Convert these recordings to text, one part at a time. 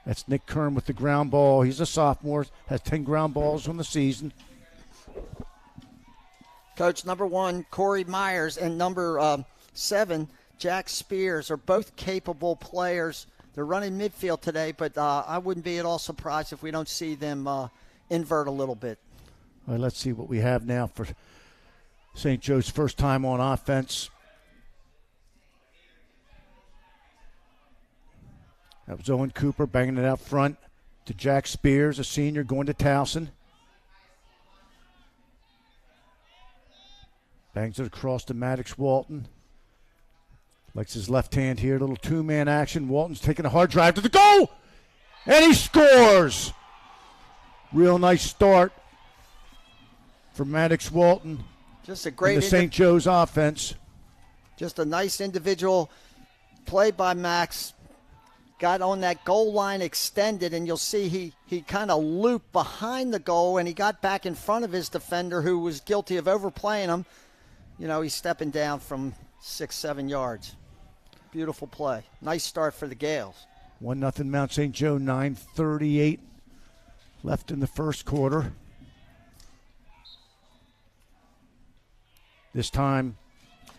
That's Nick Kern with the ground ball. He's a sophomore, has 10 ground balls on the season. Coach, number 1, Corey Myers, and number 7, Jack Spears, are both capable players. They're running midfield today, but I wouldn't be at all surprised if we don't see them invert a little bit. All right, let's see what we have now for St. Joe's first time on offense. That was Owen Cooper banging it out front to Jack Spears, a senior, going to Towson. Bangs it across to Maddox Walton. Likes his left hand here. Little two-man action. Walton's taking a hard drive to the goal. And he scores. Real nice start for Maddox Walton. Just a great the St. Joe's offense. Just a nice individual play by Max. Got on that goal line extended, and you'll see he kind of looped behind the goal, and he got back in front of his defender who was guilty of overplaying him. You know, he's stepping down from 6-7 yards. Beautiful play. Nice start for the Gales. 1-0 Mount St. Joe, 9:38 left in the first quarter. This time,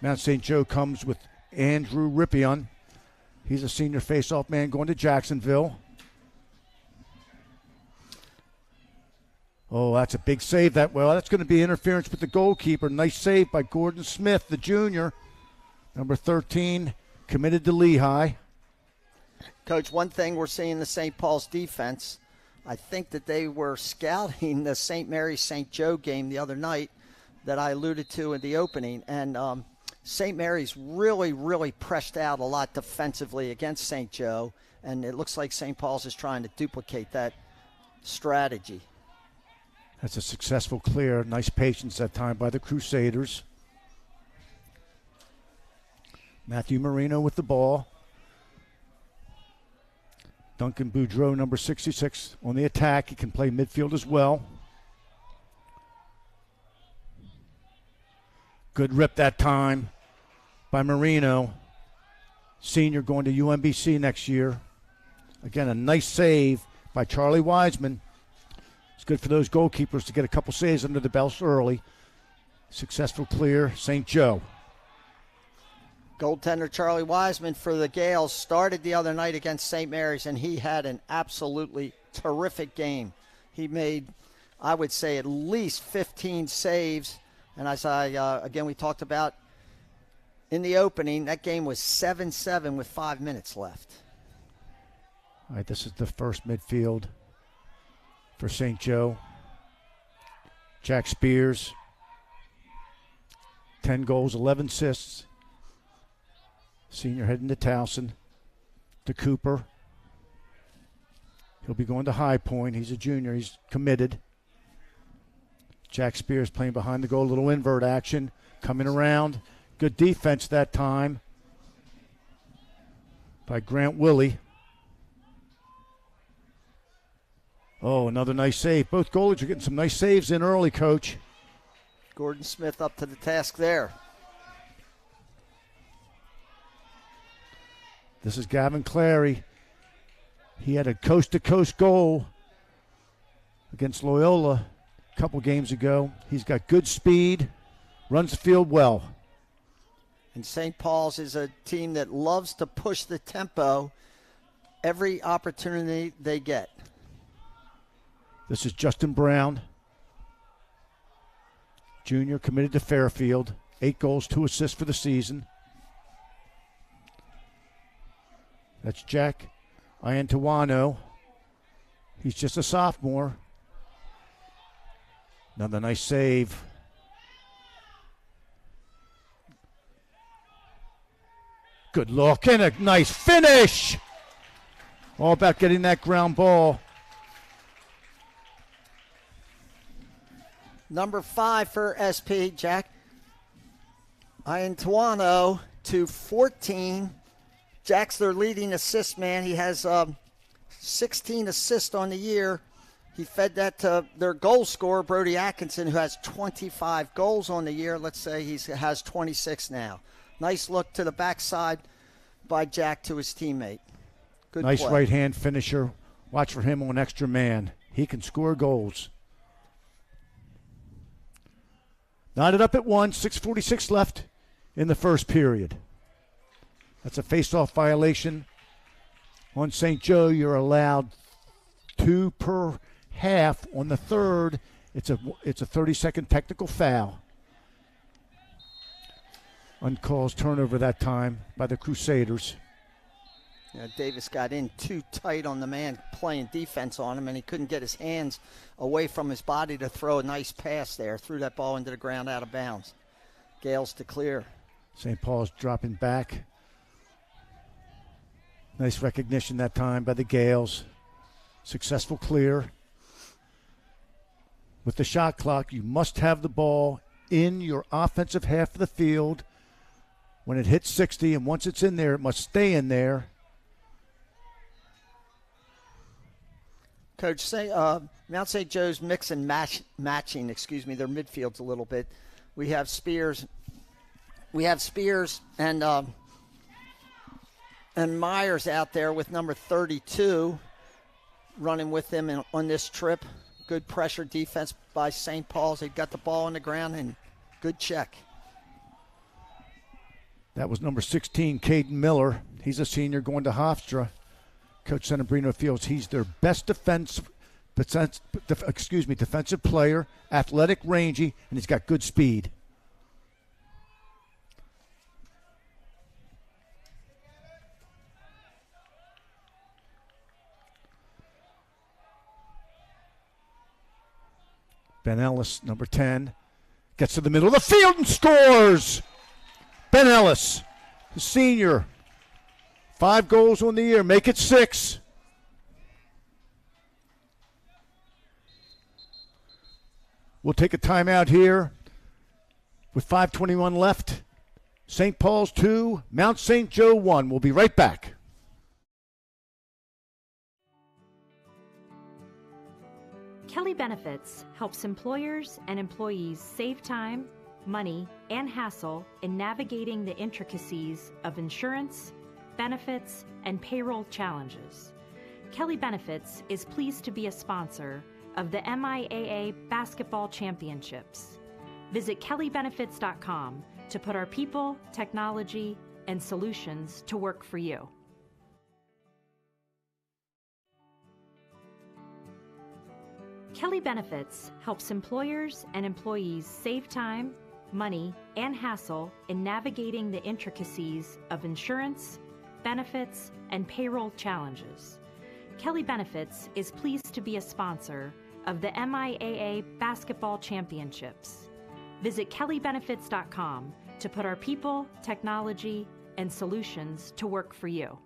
Mount St. Joe comes with Andrew Rippion. He's a senior face-off man going to Jacksonville. Oh, that's a big save. That's going to be interference with the goalkeeper. Nice save by Gordon Smith, the junior. Number 13, committed to Lehigh. Coach, one thing we're seeing in the St. Paul's defense, I think that they were scouting the St. Mary's St. Joe game the other night that I alluded to in the opening. And St. Mary's really, really pressed out a lot defensively against St. Joe. And it looks like St. Paul's is trying to duplicate that strategy. That's a successful clear. Nice patience that time by the Crusaders. Matthew Marino with the ball. Duncan Boudreau, number 66, on the attack. He can play midfield as well. Good rip that time by Marino. Senior going to UMBC next year. Again, a nice save by Charlie Wiseman. It's good for those goalkeepers to get a couple saves under the belts early. Successful clear, St. Joe. Goaltender Charlie Wiseman for the Gales started the other night against St. Mary's, and he had an absolutely terrific game. He made, I would say, at least 15 saves. And as again, we talked about in the opening, that game was 7-7 with 5 minutes left. All right, this is the first midfield for St. Joe. Jack Spears, 10 goals, 11 assists. Senior heading to Towson. To Cooper. He'll be going to High Point. He's a junior. He's committed. Jack Spears playing behind the goal. A little invert action. Coming around. Good defense that time by Grant Willie. Oh, another nice save. Both goalies are getting some nice saves in early, Coach. Gordon Smith up to the task there. This is Gavin Clary. He had a coast-to-coast goal against Loyola a couple games ago. He's got good speed, runs the field well. And St. Paul's is a team that loves to push the tempo every opportunity they get. This is Justin Brown, junior, committed to Fairfield. 8 goals, 2 assists for the season. That's Jack Iantuano. He's just a sophomore. Another nice save. Good look and a nice finish. All about getting that ground ball. Number 5 for SP, Jack Iantuano to 14. Jack's their leading assist man. He has 16 assists on the year. He fed that to their goal scorer, Brody Atkinson, who has 25 goals on the year. Let's say he has 26 now. Nice look to the backside by Jack to his teammate. Good nice play. right-hand finisher Watch for him on extra man. He can score goals. Knotted up at 1, 6:46 left in the first period. That's a face-off violation on St. Joe. You're allowed 2 per half. On the third, it's a 30-second technical foul. Uncalled turnover that time by the Crusaders. Yeah, Davis got in too tight on the man playing defense on him, and he couldn't get his hands away from his body to throw a nice pass there. Threw that ball into the ground out of bounds. Gales to clear. St. Paul's dropping back. Nice recognition that time by the Gales. Successful clear. With the shot clock, you must have the ball in your offensive half of the field when it hits 60, and once it's in there, it must stay in there. Coach, Mount St. Joe's mix and matching, their midfields a little bit. We have Spears and Myers out there with number 32 running with them on this trip. Good pressure defense by St. Paul's. They got the ball on the ground and good check. That was number 16, Caden Miller. He's a senior going to Hofstra. Coach Senabrino feels he's their best defensive player, athletic, rangy, and he's got good speed. Ben Ellis, number 10, gets to the middle of the field and scores! Ben Ellis, the senior. 5 goals on the year. Make it 6. We'll take a timeout here with 5:21 left. St. Paul's 2, Mount St. Joe 1. We'll be right back. Kelly Benefits helps employers and employees save time, money, and hassle in navigating the intricacies of insurance, benefits, and payroll challenges. Kelly Benefits is pleased to be a sponsor of the MIAA Basketball Championships. Visit kellybenefits.com to put our people, technology, and solutions to work for you. Kelly Benefits helps employers and employees save time, money, and hassle in navigating the intricacies of insurance, benefits, and payroll challenges. Kelly Benefits is pleased to be a sponsor of the MIAA Basketball Championships. Visit kellybenefits.com to put our people, technology, and solutions to work for you.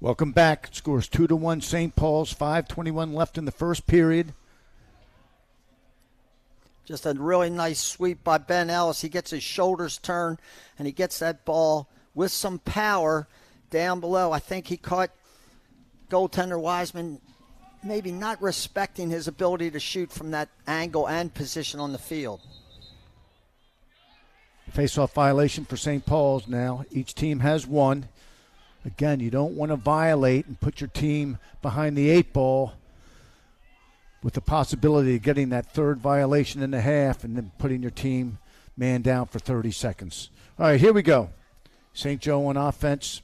Welcome back. Scores 2-1 St. Paul's. 5:21 left in the first period. Just a really nice sweep by Ben Ellis. He gets his shoulders turned, and he gets that ball with some power down below. I think he caught goaltender Wiseman maybe not respecting his ability to shoot from that angle and position on the field. Face-off violation for St. Paul's now. Each team has one. Again, you don't want to violate and put your team behind the 8 ball with the possibility of getting that third violation in the half and then putting your team man down for 30 seconds. All right, here we go. St. Joe on offense.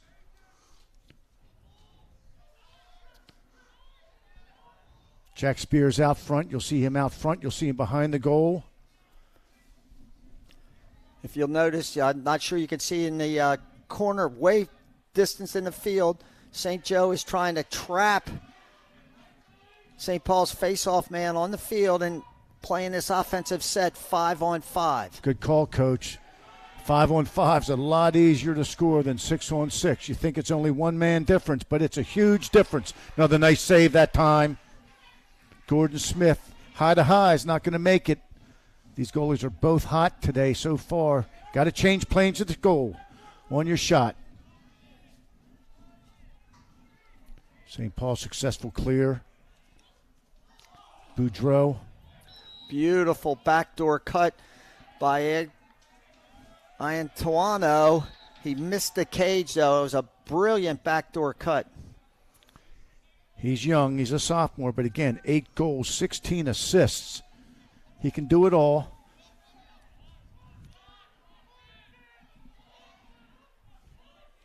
Jack Spears out front. You'll see him out front. You'll see him behind the goal. If you'll notice, I'm not sure you can see in the corner way distance in the field, St. Joe is trying to trap St. Paul's face-off man on the field and playing this offensive set 5-on-5. Good call, Coach. 5-on-5 is a lot easier to score than 6-on-6. You think it's only one man difference, but it's a huge difference. Another nice save that time. Gordon Smith, high to high, is not going to make it. These goalies are both hot today so far. Got to change planes at the goal on your shot. St. Paul successful clear. Boudreau. Beautiful backdoor cut by Antuano. He missed the cage, though. It was a brilliant backdoor cut. He's young. He's a sophomore. But again, 8 goals, 16 assists. He can do it all.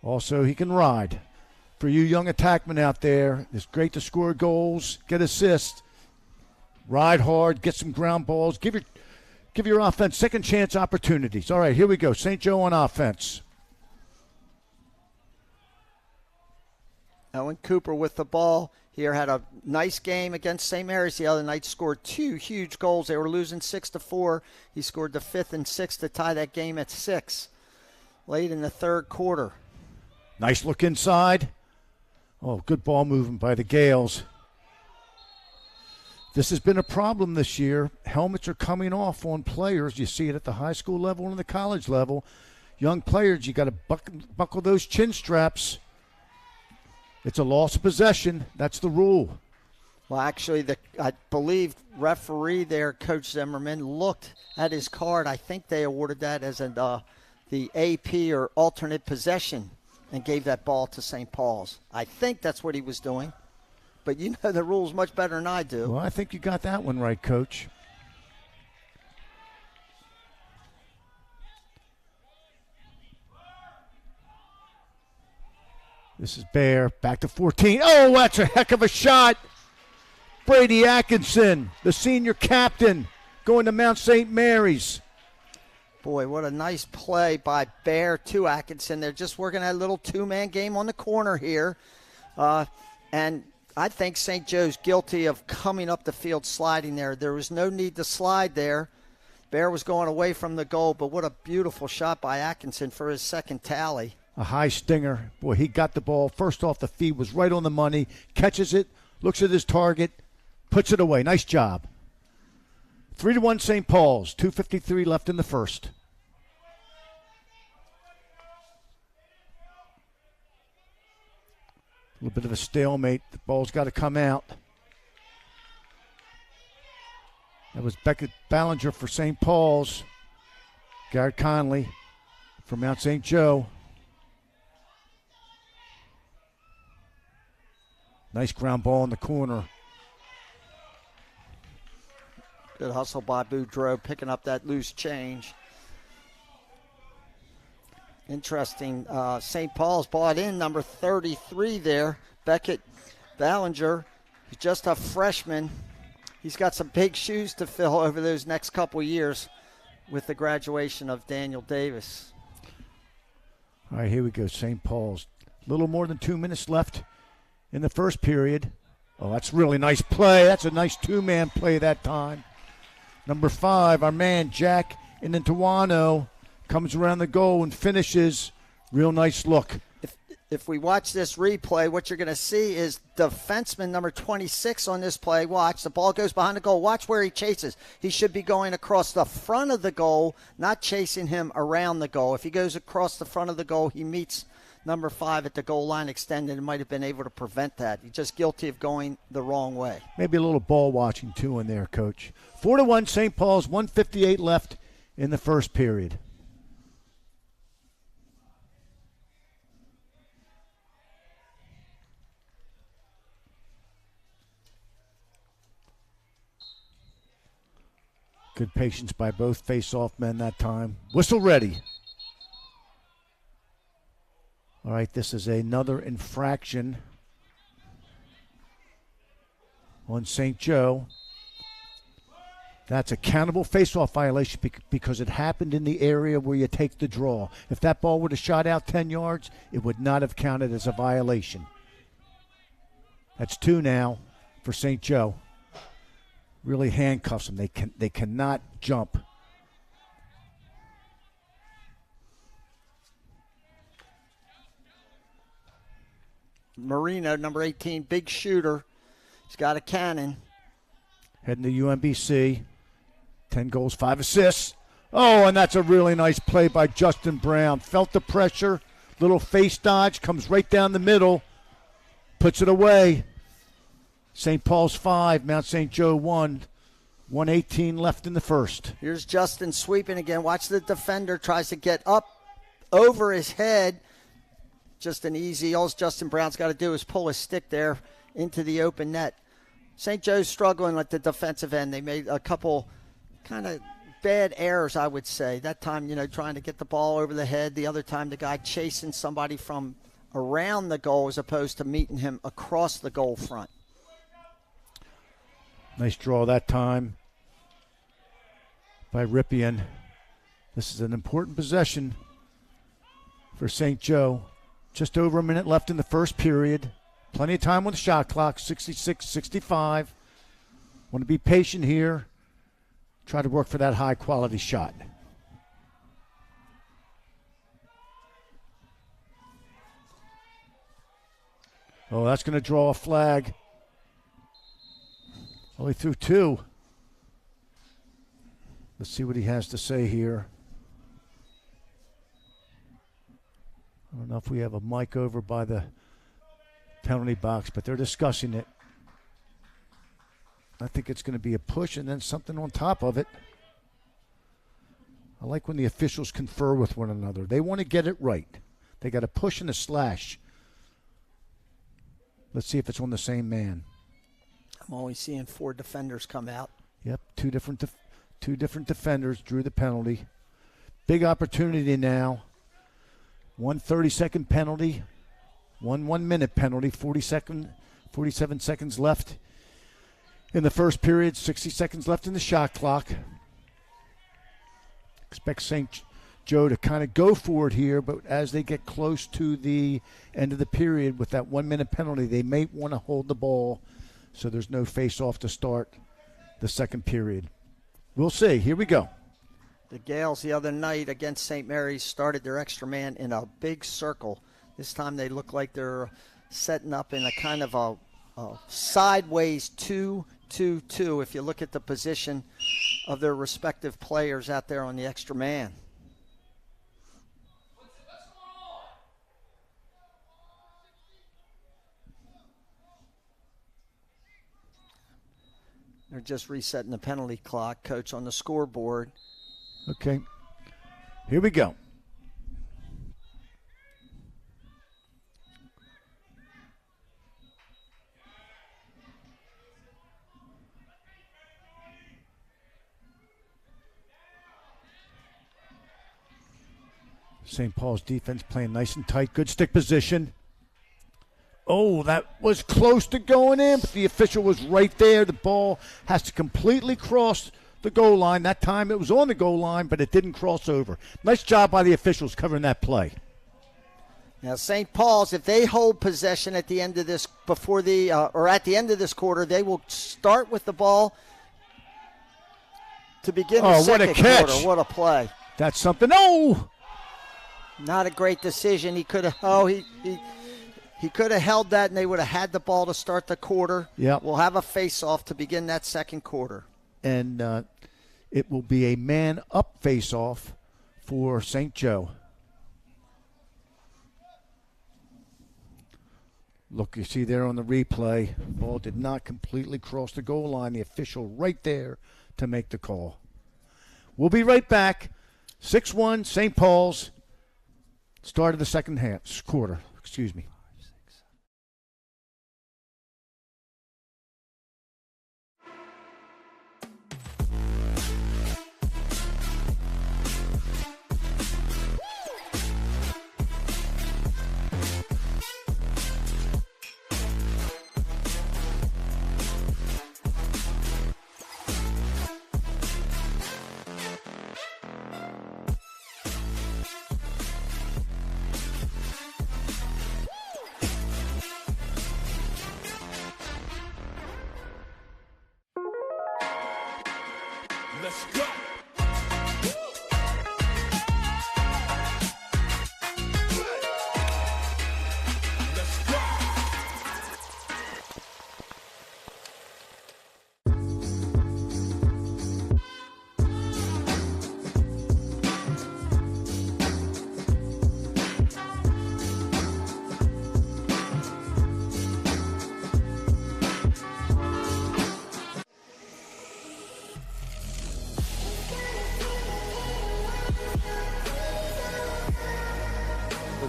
Also, he can ride. For you young attackmen out there, it's great to score goals, get assists, ride hard, get some ground balls, give your offense second chance opportunities. All right, here we go. St. Joe on offense. Owen Cooper with the ball here had a nice game against St. Mary's the other night, scored 2 huge goals. They were losing 6-4. He scored the 5th and 6th to tie that game at 6 late in the third quarter. Nice look inside. Oh, good ball movement by the Gales. This has been a problem this year. Helmets are coming off on players. You see it at the high school level and the college level. Young players, you got to buckle those chin straps. It's a loss of possession. That's the rule. Well, actually, I believe referee there, Coach Zimmerman, looked at his card. I think they awarded that as the AP or alternate possession and gave that ball to St. Paul's. I think that's what he was doing. But you know the rules much better than I do. Well, I think you got that one right, Coach. This is Bear, back to 14. Oh, that's a heck of a shot. Brady Atkinson, the senior captain, going to Mount St. Mary's. Boy, what a nice play by Bear to Atkinson. They're just working that little two-man game on the corner here. And I think St. Joe's guilty of coming up the field sliding there. There was no need to slide there. Bear was going away from the goal, but what a beautiful shot by Atkinson for his second tally. A high stinger. Boy, he got the ball. First off the feed, was right on the money. Catches it, looks at his target, puts it away. Nice job. 3-1 St. Paul's. 2:53 left in the first. A little bit of a stalemate. The ball's got to come out. That was Beckett Ballinger for St. Paul's. Garrett Conley for Mount St. Joe. Nice ground ball in the corner. Good hustle by Boudreau, picking up that loose change. Interesting. St. Paul's brought in number 33 there, Beckett Ballinger. He's just a freshman. He's got some big shoes to fill over those next couple years with the graduation of Daniel Davis. All right, here we go. St. Paul's. A little more than 2 minutes left in the first period. Oh, that's really nice play. That's a nice two-man play that time. Number 5, our man Jack Inantuano comes around the goal and finishes. Real nice look. If we watch this replay, what you're going to see is defenseman number 26 on this play. Watch, the ball goes behind the goal. Watch where he chases. He should be going across the front of the goal, not chasing him around the goal. If he goes across the front of the goal, he meets number 5 at the goal line extended and might have been able to prevent that. He's just guilty of going the wrong way. Maybe a little ball watching too in there, Coach. 4-1 St. Paul's, 1:58 left in the first period. Good patience by both face-off men that time. Whistle ready. All right, this is another infraction on St. Joe. That's a countable face-off violation because it happened in the area where you take the draw. If that ball would have shot out 10 yards, it would not have counted as a violation. That's 2 now for St. Joe. Really handcuffs them. They cannot jump. Marino, number 18, big shooter. He's got a cannon. Heading to UMBC. 10 goals, 5 assists. Oh, and that's a really nice play by Justin Brown. Felt the pressure. Little face dodge. Comes right down the middle. Puts it away. St. Paul's 5, Mount St. Joe 1. 1:18 left in the first. Here's Justin sweeping again. Watch the defender tries to get up over his head. Just an easy, all Justin Brown's got to do is pull his stick there into the open net. St. Joe's struggling at the defensive end. They made a couple kind of bad errors, I would say. That time, trying to get the ball over the head. The other time, the guy chasing somebody from around the goal as opposed to meeting him across the goal front. Nice draw that time by Ripien. This is an important possession for St. Joe. Just over a minute left in the first period. Plenty of time on the shot clock, 66-65. Want to be patient here. Try to work for that high-quality shot. Oh, that's going to draw a flag. Only threw two. Let's see what he has to say here. I don't know if we have a mic over by the penalty box, but they're discussing it. I think it's going to be a push and then something on top of it. I like when the officials confer with one another. They want to get it right. They got a push and a slash. Let's see if it's on the same man. I'm only seeing 4 defenders come out. Yep, two different defenders drew the penalty. Big opportunity now. 1 30-second penalty, 1 1-minute penalty, 47 seconds left in the first period, 60 seconds left in the shot clock. Expect St. Joe to kind of go for it here, but as they get close to the end of the period with that 1-minute penalty, they may want to hold the ball so there's no face-off to start the second period. We'll see. Here we go. The Gales the other night against St. Mary's started their extra man in a big circle. This time they look like they're setting up in a kind of a sideways 2-2-2 if you look at the position of their respective players out there on the extra man. They're just resetting the penalty clock, Coach, on the scoreboard. Okay, here we go. St. Paul's defense playing nice and tight. Good stick position. Oh, that was close to going in, but the official was right there. The ball has to completely cross the goal line. That time it was on the goal line, but it didn't cross over. Nice job by the officials covering that play. Now, St. Paul's, if they hold possession at the end of this, at the end of this quarter, they will start with the ball to begin the second what a catch. quarter. What a play. That's something. Oh! Not a great decision. He could have, he could have held that and they would have had the ball to start the quarter. Yeah. We'll have a face-off to begin that second quarter. And it will be a man-up face-off for St. Joe. Look, you see there on the replay, the ball did not completely cross the goal line. The official right there to make the call. We'll be right back. 6-1, St. Paul's. Start of the second quarter. Excuse me.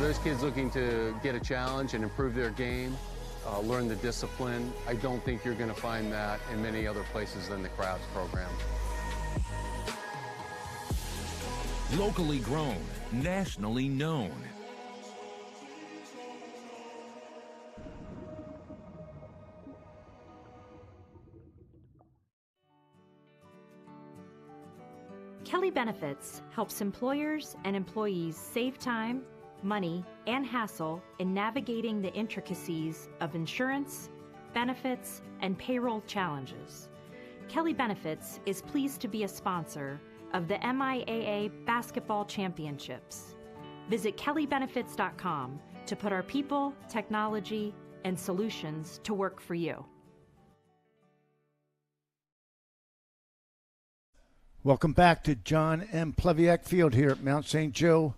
those kids looking to get a challenge and improve their game, learn the discipline, I don't think you're going to find that in many other places than the Crafts program. Locally grown, nationally known. Kelly Benefits helps employers and employees save time, money, and hassle in navigating the intricacies of insurance, benefits, and payroll challenges. Kelly Benefits is pleased to be a sponsor of the MIAA Basketball Championships. Visit kellybenefits.com to put our people, technology, and solutions to work for you. Welcome back to John M. Pleviak Field here at Mount St. Joe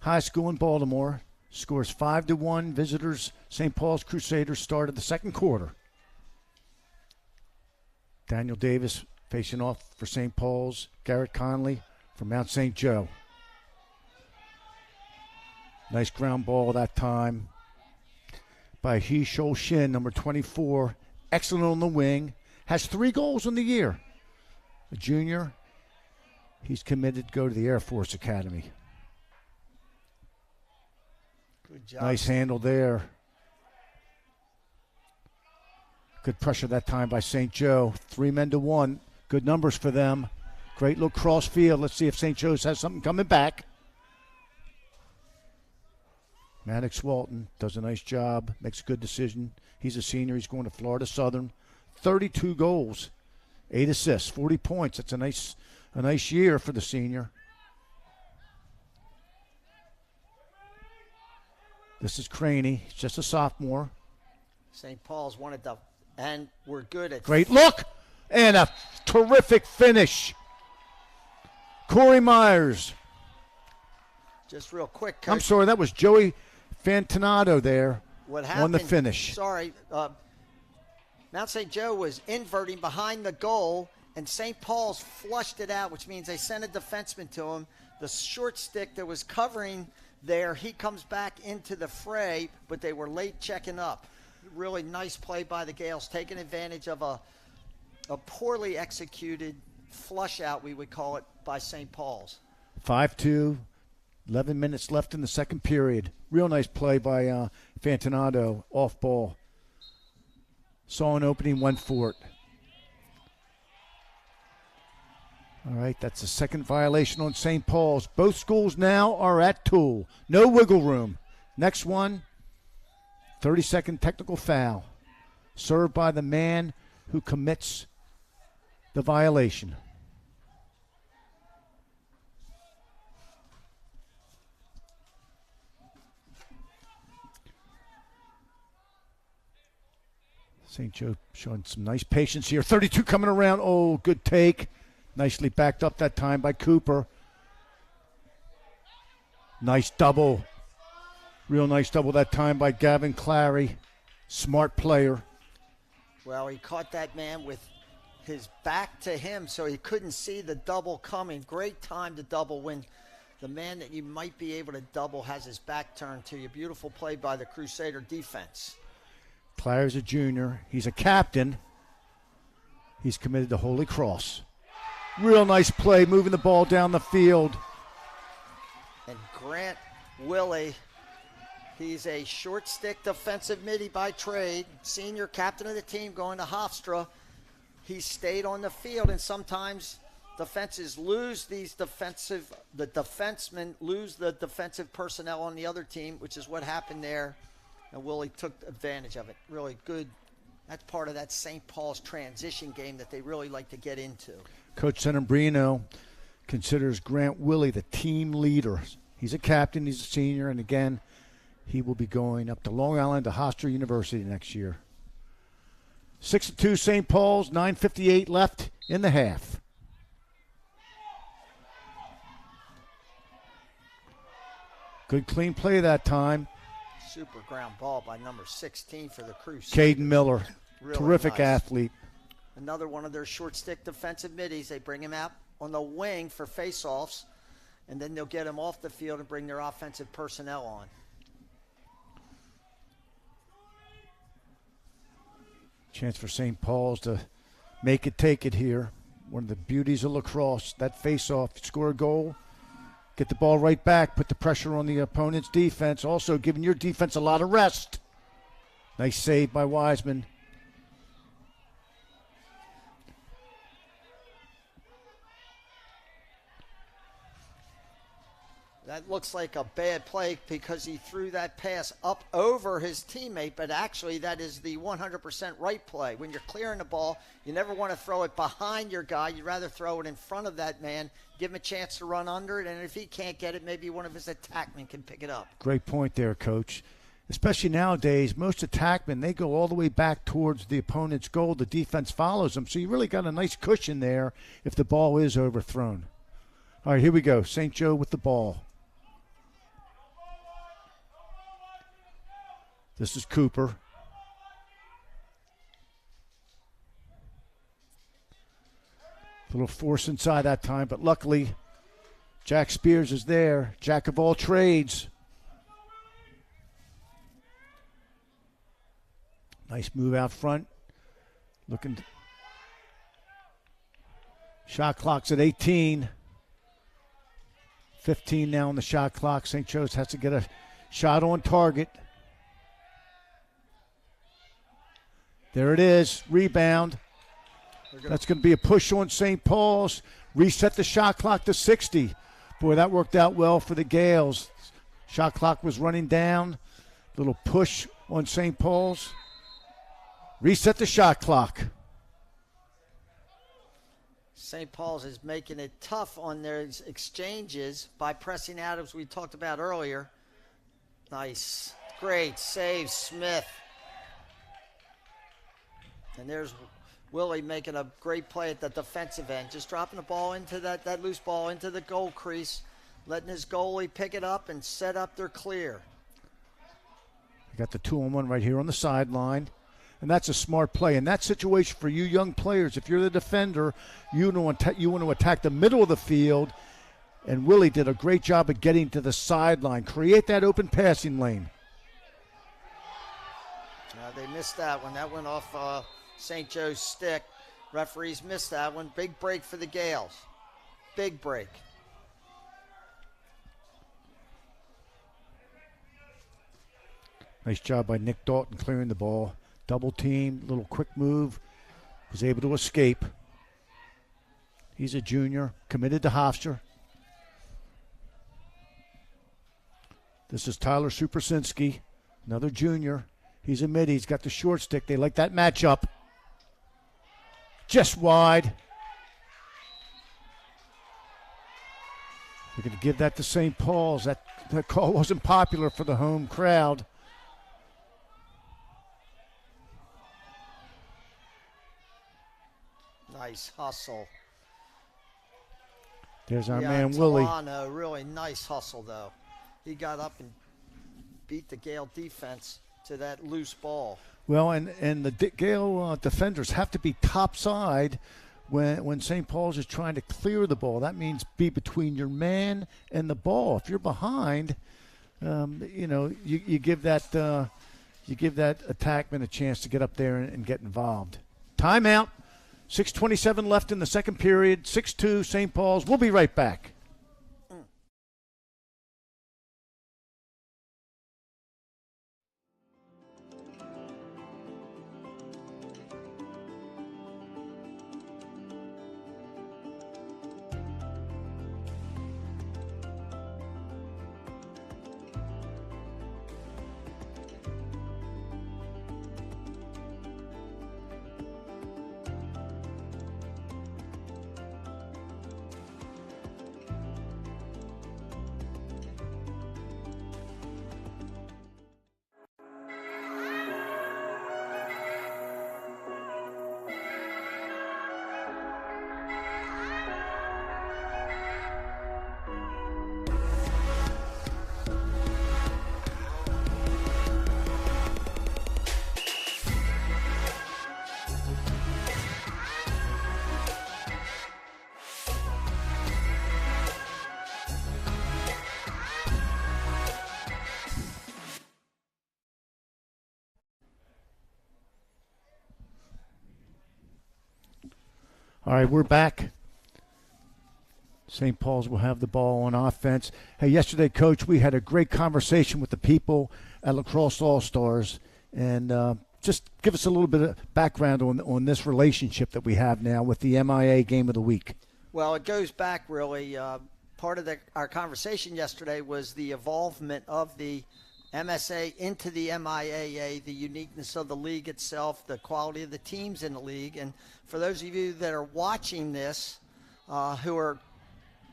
High School in Baltimore. Scores 5-1. Visitors, St. Paul's Crusaders, started the second quarter. Daniel Davis facing off for St. Paul's. Garrett Conley from Mount St. Joe. Nice ground ball that time by Hee Shol Shin, number 24. Excellent on the wing. Has 3 goals on the year. A junior. He's committed to go to the Air Force Academy. Good job. Nice handle there. Good pressure that time by St. Joe. 3 men to 1. Good numbers for them. Great little cross field. Let's see if St. Joe's has something coming back. Maddox Walton does a nice job. Makes a good decision. He's a senior. He's going to Florida Southern. 32 goals. 8 assists. 40 points. That's a nice year for the senior. This is Craney. He's just a sophomore. St. Paul's wanted to, and we're good at. Great look and a terrific finish. Corey Myers. Just real quick, Coach. I'm sorry, that was Joey Fantinato there What happened, on the finish. Sorry, Mount St. Joe was inverting behind the goal, and St. Paul's flushed it out, which means they sent a defenseman to him. The short stick that was covering there, he comes back into the fray, but they were late checking up. Really nice play by the Gales, taking advantage of a poorly executed flush out, we would call it, by St. Paul's. 5-2, 11 minutes left in the second period. Real nice play by Fantinato, off ball. Saw an opening, went for it. All right, that's the second violation on St. Paul's. Both schools now are at Tool. No wiggle room. Next one, 30-second technical foul. Served by the man who commits the violation. St. Joe showing some nice patience here. 32 coming around. Oh, good take. Nicely backed up that time by Cooper. Nice double. Real nice double that time by Gavin Clary. Smart player. Well, he caught that man with his back to him, so he couldn't see the double coming. Great time to double when the man that you might be able to double has his back turned to you. Beautiful play by the Crusader defense. Clary's a junior. He's a captain. He's committed to Holy Cross. Real nice play, moving the ball down the field. And Grant Willie, he's a short stick defensive midi by trade, senior captain of the team going to Hofstra. He stayed on the field, and sometimes defenses lose the defensemen lose the defensive personnel on the other team, which is what happened there. And Willie took advantage of it. Really good. That's part of that St. Paul's transition game that they really like to get into. Coach Senembrino considers Grant Willie the team leader. He's a captain, he's a senior, and again, he will be going up to Long Island to Hofstra University next year. 6-2 St. Paul's, 9:58 left in the half. Good clean play that time. Super ground ball by number 16 for the Crusaders. Caden Miller, Really terrific nice. athlete. Another one of their short stick defensive middies. They bring him out on the wing for faceoffs, and then they'll get him off the field and bring their offensive personnel on. Chance for St. Paul's to make it, take it here. One of the beauties of lacrosse, that face-off, score a goal, get the ball right back, put the pressure on the opponent's defense, also giving your defense a lot of rest. Nice save by Wiseman. That looks like a bad play because he threw that pass up over his teammate, but actually that is the 100% right play. When you're clearing the ball, you never want to throw it behind your guy. You'd rather throw it in front of that man, give him a chance to run under it, and if he can't get it, maybe one of his attackmen can pick it up. Great point there, Coach. Especially nowadays, most attackmen, they go all the way back towards the opponent's goal. The defense follows them, so you really got a nice cushion there if the ball is overthrown. All right, here we go. St. Joe with the ball. This is Cooper. A little force inside that time, but luckily Jack Spears is there. Jack of all trades. Nice move out front. Looking. Shot clock's at 18. 15 now on the shot clock. St. Joe's has to get a shot on target. There it is. Rebound. That's going to be a push on St. Paul's. Reset the shot clock to 60. Boy, that worked out well for the Gales. Shot clock was running down. Little push on St. Paul's. Reset the shot clock. St. Paul's is making it tough on their exchanges by pressing out, as we talked about earlier. Nice. Great save, Smith. And there's Willie making a great play at the defensive end, just dropping the ball into that loose ball into the goal crease, letting his goalie pick it up and set up their clear. You got the 2-on-1 right here on the sideline, and that's a smart play. In that situation for you young players, if you're the defender, you want to attack the middle of the field, and Willie did a great job of getting to the sideline. Create that open passing lane. They missed that one. That went off St. Joe's stick. Referees missed that one. Big break for the Gales. Big break. Nice job by Nick Dalton clearing the ball. Double team, little quick move. Was able to escape. He's a junior, committed to Hofstra. This is Tyler Suprasinski, another junior. He's a mid. He's got the short stick. They like that matchup. Just wide. They're going to give that to St. Paul's. That call wasn't popular for the home crowd. Nice hustle. There's our man, Willie. Tolano, really nice hustle, though. He got up and beat the Gale defense to that loose ball. Well, and the Gale defenders have to be topside when St. Paul's is trying to clear the ball. That means be between your man and the ball. If you're behind, you give that attackman a chance to get up there and get involved. Timeout. 6:27 left in the second period. 6-2 St. Paul's. We'll be right back. All right, we're back. St. Paul's will have the ball on offense. Hey, yesterday, Coach, we had a great conversation with the people at Lacrosse All-Stars. And just give us a little bit of background on this relationship that we have now with the MIAA Game of the Week. Well, it goes back really. Part of our conversation yesterday was the involvement of the MSA into the MIAA, the uniqueness of the league itself, the quality of the teams in the league. And for those of you that are watching this who are,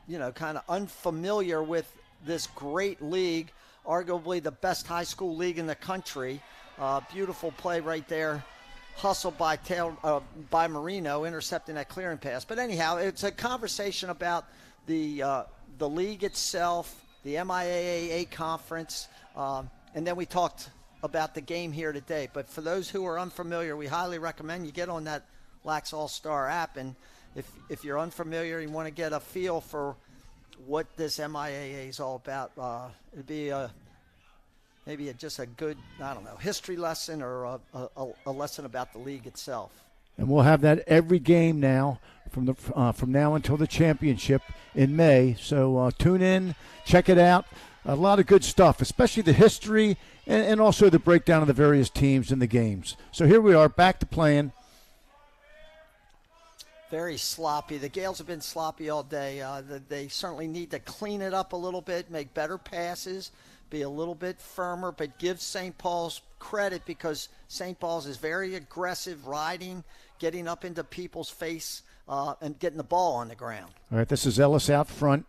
kind of unfamiliar with this great league, arguably the best high school league in the country, beautiful play right there. Hustle by Marino, intercepting that clearing pass. But anyhow, it's a conversation about the league itself, the MIAA conference, and then we talked about the game here today. But for those who are unfamiliar, we highly recommend you get on that LaxAllStar app. And if you're unfamiliar and you want to get a feel for what this MIAA is all about, it'd be maybe just a good, history lesson or a lesson about the league itself. And we'll have that every game now from now until the championship in May. So tune in, check it out. A lot of good stuff, especially the history and also the breakdown of the various teams in the games. So here we are, back to playing. Very sloppy. The Gales have been sloppy all day. They certainly need to clean it up a little bit, make better passes, be a little bit firmer, but give St. Paul's credit because St. Paul's is very aggressive, riding, getting up into people's face, and getting the ball on the ground. All right, this is Ellis out front.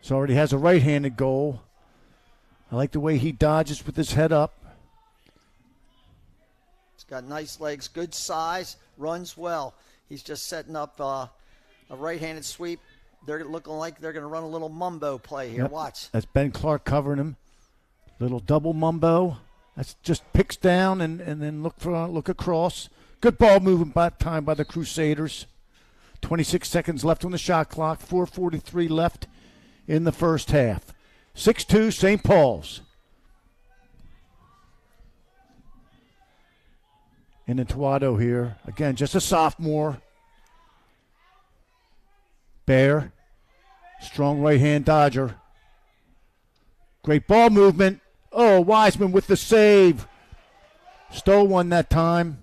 So already has a right-handed goal. I like the way he dodges with his head up. He's got nice legs, good size, runs well. He's just setting up a right-handed sweep. They're looking like they're going to run a little mumbo play here. Yep. Watch. That's Ben Clark covering him. Little double mumbo. That's just picks down and then look across. Good ball movement by the Crusaders. 26 seconds left on the shot clock. 4:43 left in the first half. 6-2 St. Paul's. And then Tuado here. Again, just a sophomore. Bear. Strong right-hand dodger. Great ball movement. Oh, Wiseman with the save. Stole one that time.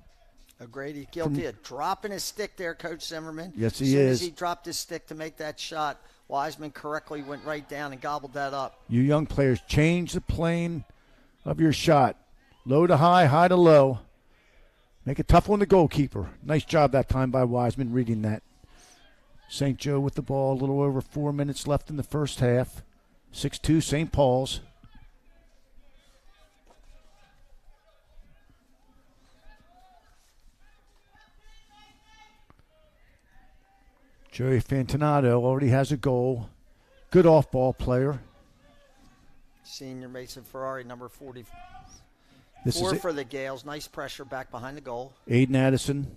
O'Grady guilty of dropping his stick there, Coach Zimmerman. Yes, he is. As soon is. as he dropped his stick to make that shot, Wiseman correctly went right down and gobbled that up. You young players, change the plane of your shot. Low to high, high to low. Make it tough on the goalkeeper. Nice job that time by Wiseman reading that. St. Joe with the ball, a little over 4 minutes left in the first half. 6-2 St. Paul's. Joey Fantinato already has a goal. Good off-ball player. Senior Mason Ferrari, number 44 This is for the Gales. Nice pressure back behind the goal. Aiden Addison,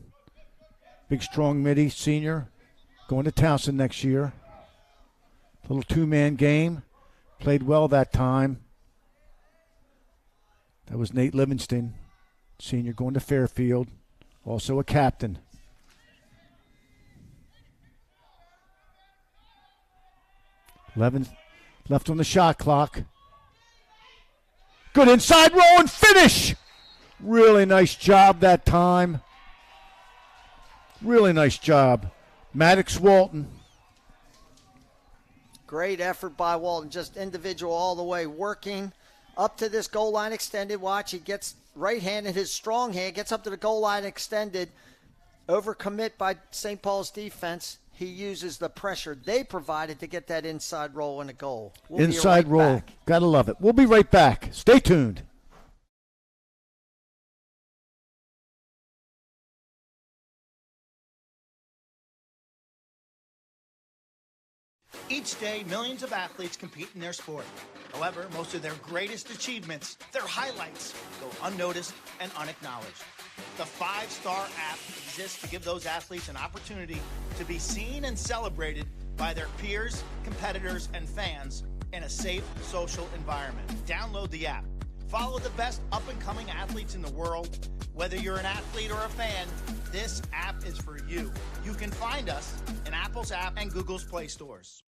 big strong midi, senior, going to Towson next year. Little two-man game. Played well that time. That was Nate Livingston, senior, going to Fairfield. Also a captain. 11 left on the shot clock. Good inside roll and finish. Really nice job that time. Really nice job. Maddox Walton. Great effort by Walton, just individual all the way, working up to this goal line extended. Watch, he gets right-handed, his strong hand, gets up to the goal line extended. Overcommit by St. Paul's defense. He uses the pressure they provided to get that inside roll and a goal. We'll inside be right roll. back. Gotta love it. We'll be right back. Stay tuned. Each day, millions of athletes compete in their sport. However, most of their greatest achievements, their highlights, go unnoticed and unacknowledged. The Fivestar app exists to give those athletes an opportunity to be seen and celebrated by their peers, competitors, and fans in a safe social environment. Download the app. Follow the best up-and-coming athletes in the world. Whether you're an athlete or a fan, this app is for you. You can find us in Apple's app and Google's Play stores.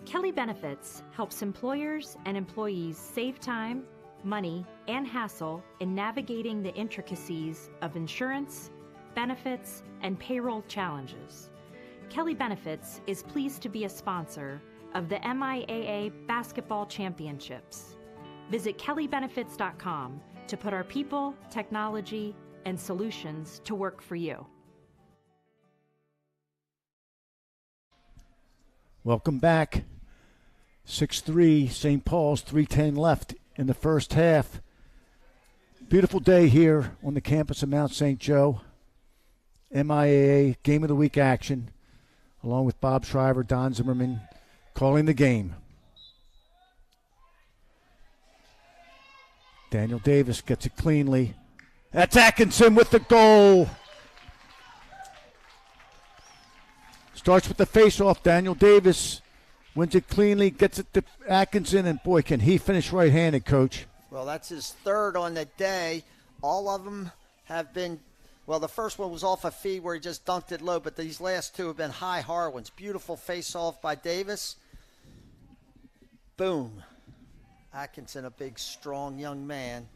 Kelly Benefits helps employers and employees save time, money, and hassle in navigating the intricacies of insurance, benefits, and payroll challenges. Kelly Benefits is pleased to be a sponsor of the MIAA Basketball Championships. Visit kellybenefits.com to put our people, technology, and solutions to work for you. Welcome back. 6-3, St. Paul's, 3:10 left in the first half. Beautiful day here on the campus of Mount St. Joe. MIAA Game of the Week action, along with Bob Shriver, Don Zimmerman, calling the game. Daniel Davis gets it cleanly. That's Atkinson with the goal. Starts with the face-off. Daniel Davis wins it cleanly, gets it to Atkinson, and boy, can he finish right-handed, Coach. Well, that's his third on the day. All of them have been, well, the first one was off a feed where he just dunked it low, but these last two have been high hard ones. Beautiful face-off by Davis. Boom. Atkinson, a big, strong young man.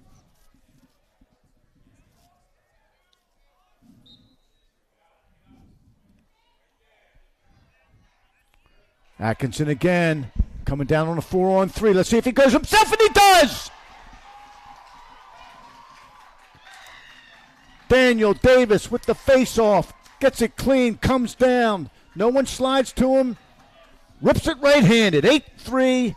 Atkinson again, coming down on a 4-on-3. Let's see if he goes himself, and he does! Daniel Davis with the face-off, gets it clean, comes down. No one slides to him, rips it right-handed. 8-3,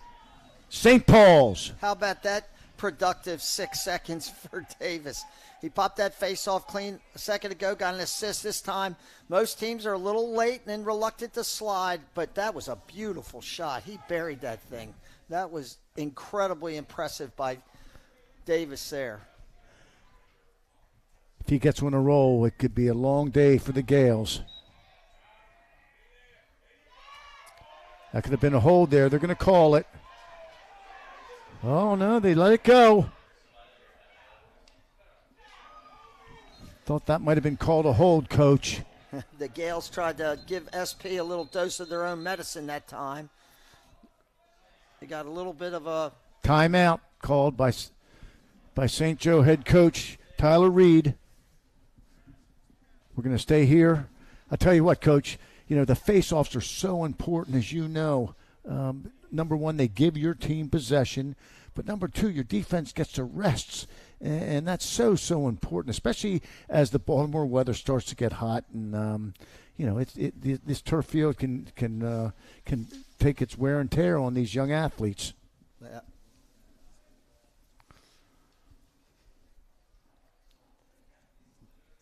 St. Paul's. How about that productive 6 seconds for Davis? He popped that face-off clean a second ago, got an assist this time. Most teams are a little late and reluctant to slide, but that was a beautiful shot. He buried that thing. That was incredibly impressive by Davis there. If he gets on a roll, it could be a long day for the Gales. That could have been a hold there. They're going to call it. Oh, no, they let it go. Thought that might have been called a hold, Coach. The Gales tried to give SP a little dose of their own medicine that time. They got a little bit of a timeout called by St. Joe head coach Tyler Reed. We're going to stay here. I'll tell you what, Coach, you know, the face-offs are so important, as you know. Number one, they give your team possession. But number two, your defense gets to rests. And that's so important, especially as the Baltimore weather starts to get hot. And, you know, this turf field can take its wear and tear on these young athletes. Yeah.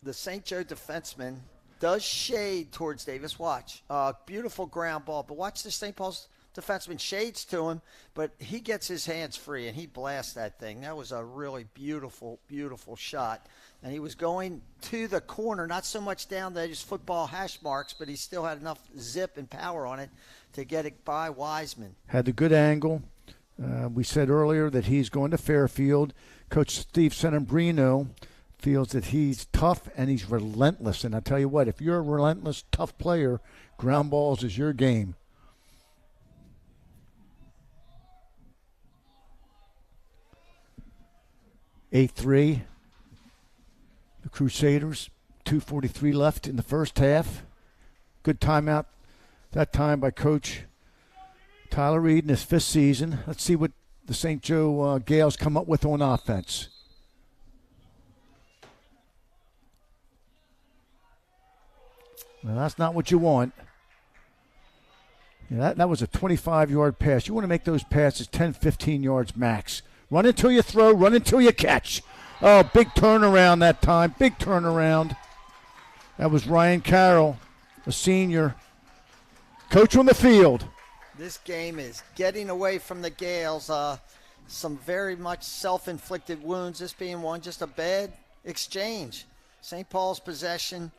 The St. Joe defenseman does shade towards Davis. Watch. Beautiful ground ball. But watch the St. Paul's defenseman shades to him, but he gets his hands free and he blasts that thing. That was a really beautiful shot. And he was going to the corner, not so much down the just football hash marks, but he still had enough zip and power on it to get it by Wiseman. Had the good angle. We said earlier that he's going to Fairfield. Coach Steve Senembrino feels that he's tough and he's relentless. And I tell you what, if you're a relentless, tough player, ground balls is your game. (8-3), the Crusaders. 2:43 left in the first half. Good timeout that time by Coach Tyler Reed in his 5th season. Let's see what the St. Joe Gales come up with on offense. Well, that's not what you want. Yeah, that was a 25-yard pass. You want to make those passes 10, 15 yards max. Run until you throw, run until you catch. Oh, big turnaround that time, big turnaround. That was Ryan Carroll, a senior. Coach on the field. This game is getting away from the Gales. Some very much self-inflicted wounds, this being one, just a bad exchange. St. Paul's possession.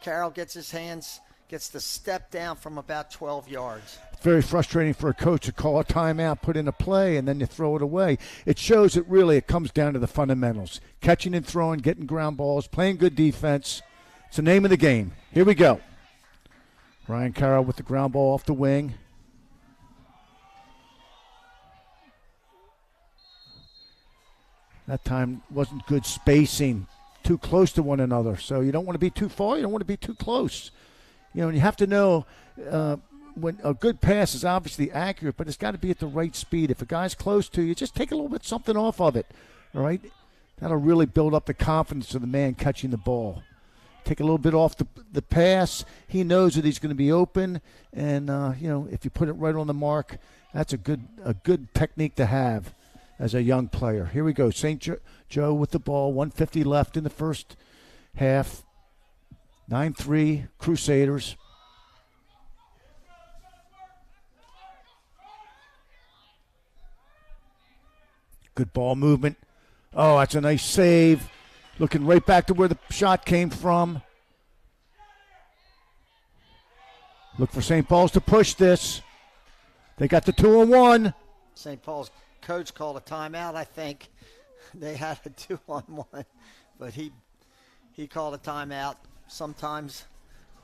Carroll gets his hands gets to step down from about 12 yards. It's very frustrating for a coach to call a timeout, put in a play, and then you throw it away. It shows that really it comes down to the fundamentals. Catching and throwing, getting ground balls, playing good defense. It's the name of the game. Here we go. Ryan Carroll with the ground ball off the wing. That time wasn't good spacing, too close to one another. So you don't want to be too far, you don't want to be too close. You know, and you have to know when a good pass is obviously accurate, but it's got to be at the right speed. If a guy's close to you, just take a little bit something off of it, all right? That'll really build up the confidence of the man catching the ball. Take a little bit off the pass. He knows that he's going to be open, and, you know, if you put it right on the mark, that's a good technique to have as a young player. Here we go. St. Joe with the ball. 1:50 left in the first half. 9-3 Crusaders. Good ball movement. Oh, that's a nice save. Looking right back to where the shot came from. Look for St. Paul's to push this. They got the 2-on-1. St. Paul's coach called a timeout, I think. They had a 2-on-1, but he called a timeout. Sometimes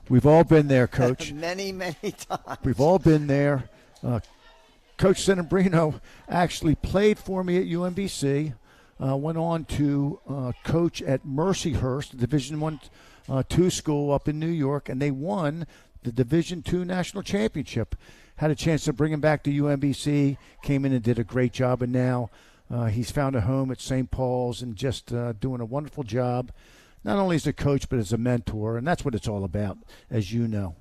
we've all been there, Coach. many times. We've all been there. Coach Senabrino actually played for me at UMBC. Went on to coach at Mercyhurst, the Division I 2 school up in New York, and they won the Division II National Championship. Had a chance to bring him back to UMBC, came in and did a great job, and now he's found a home at St. Paul's and just doing a wonderful job, not only as a coach but as a mentor, and that's what it's all about, as you know.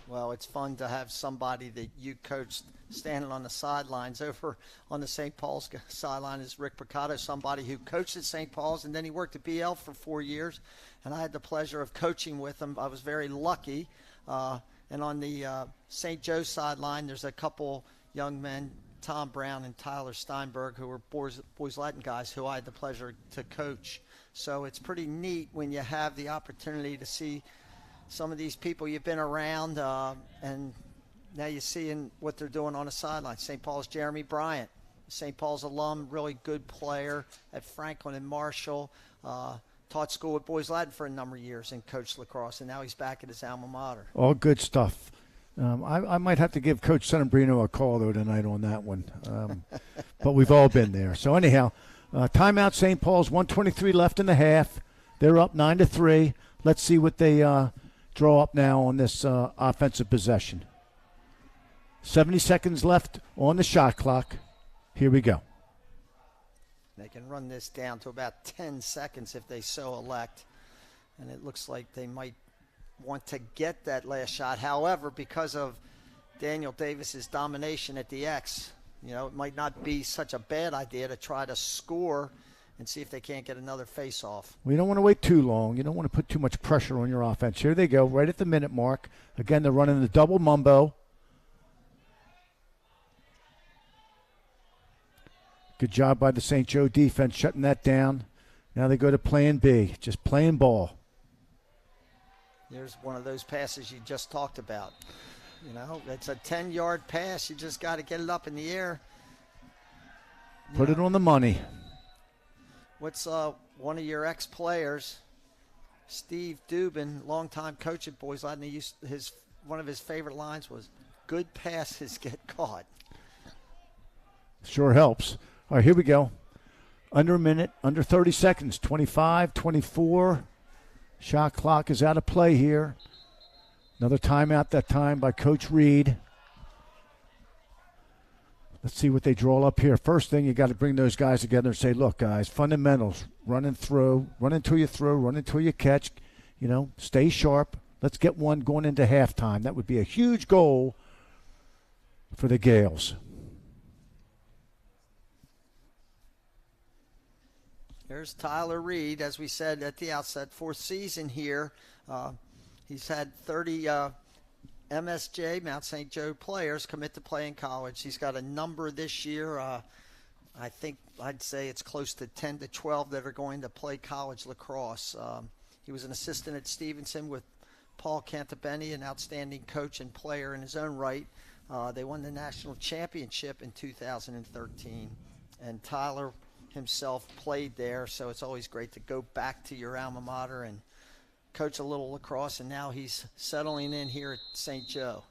Well, it's fun to have somebody that you coached standing on the sidelines. Over on the St. Paul's sideline is Rick Picotto, somebody who coached at St. Paul's, and then he worked at BL for 4 years, and I had the pleasure of coaching with him. I was very lucky. And on the St. Joe sideline, there's a couple young men, Tom Brown and Tyler Steinberg, who were boys Latin guys who I had the pleasure to coach. So it's pretty neat when you have the opportunity to see some of these people you've been around, and now you're seeing what they're doing on the sideline. St. Paul's Jeremy Bryant, St. Paul's alum, really good player at Franklin and Marshall. Taught school with Boys Latin for a number of years and coached lacrosse, and now he's back at his alma mater. All good stuff. I might have to give Coach Senabrino a call, though, tonight on that one. But we've all been there. So, anyhow, timeout St. Paul's, 1:23 left in the half. They're up 9-3. Let's see what they draw up now on this offensive possession. 70 seconds left on the shot clock. Here we go. They can run this down to about 10 seconds if they so elect. And it looks like they might want to get that last shot. However, because of Daniel Davis's domination at the X, you know, it might not be such a bad idea to try to score and see if they can't get another face-off. We don't want to wait too long. You don't want to put too much pressure on your offense. Here they go, right at the minute mark. Again, they're running the double mumbo. Good job by the St. Joe defense shutting that down. Now they go to plan B, just playing ball. There's one of those passes you just talked about. You know, it's a 10-yard pass. You just got to get it up in the air. Put it on the money. What's one of your ex-players, Steve Dubin, longtime coach at Boys Latin, one of his favorite lines was, "Good passes get caught." Sure helps. All right, here we go. Under a minute, under 30 seconds, 25, 24. Shot clock is out of play here. Another timeout that time by Coach Reed. Let's see what they draw up here. First thing, you got to bring those guys together and say, look, guys, fundamentals, run and throw, run until you throw, run until you catch, you know, stay sharp. Let's get one going into halftime. That would be a huge goal for the Gales. There's Tyler Reed, as we said at the outset, fourth season here. He's had 30 MSJ, Mount St. Joe players commit to play in college. He's got a number this year. I think I'd say it's close to 10 to 12 that are going to play college lacrosse. He was an assistant at Stevenson with Paul Cantabene, an outstanding coach and player in his own right. They won the national championship in 2013, and Tyler himself played there, so it's always great to go back to your alma mater and coach a little lacrosse, and now he's settling in here at St. Joe.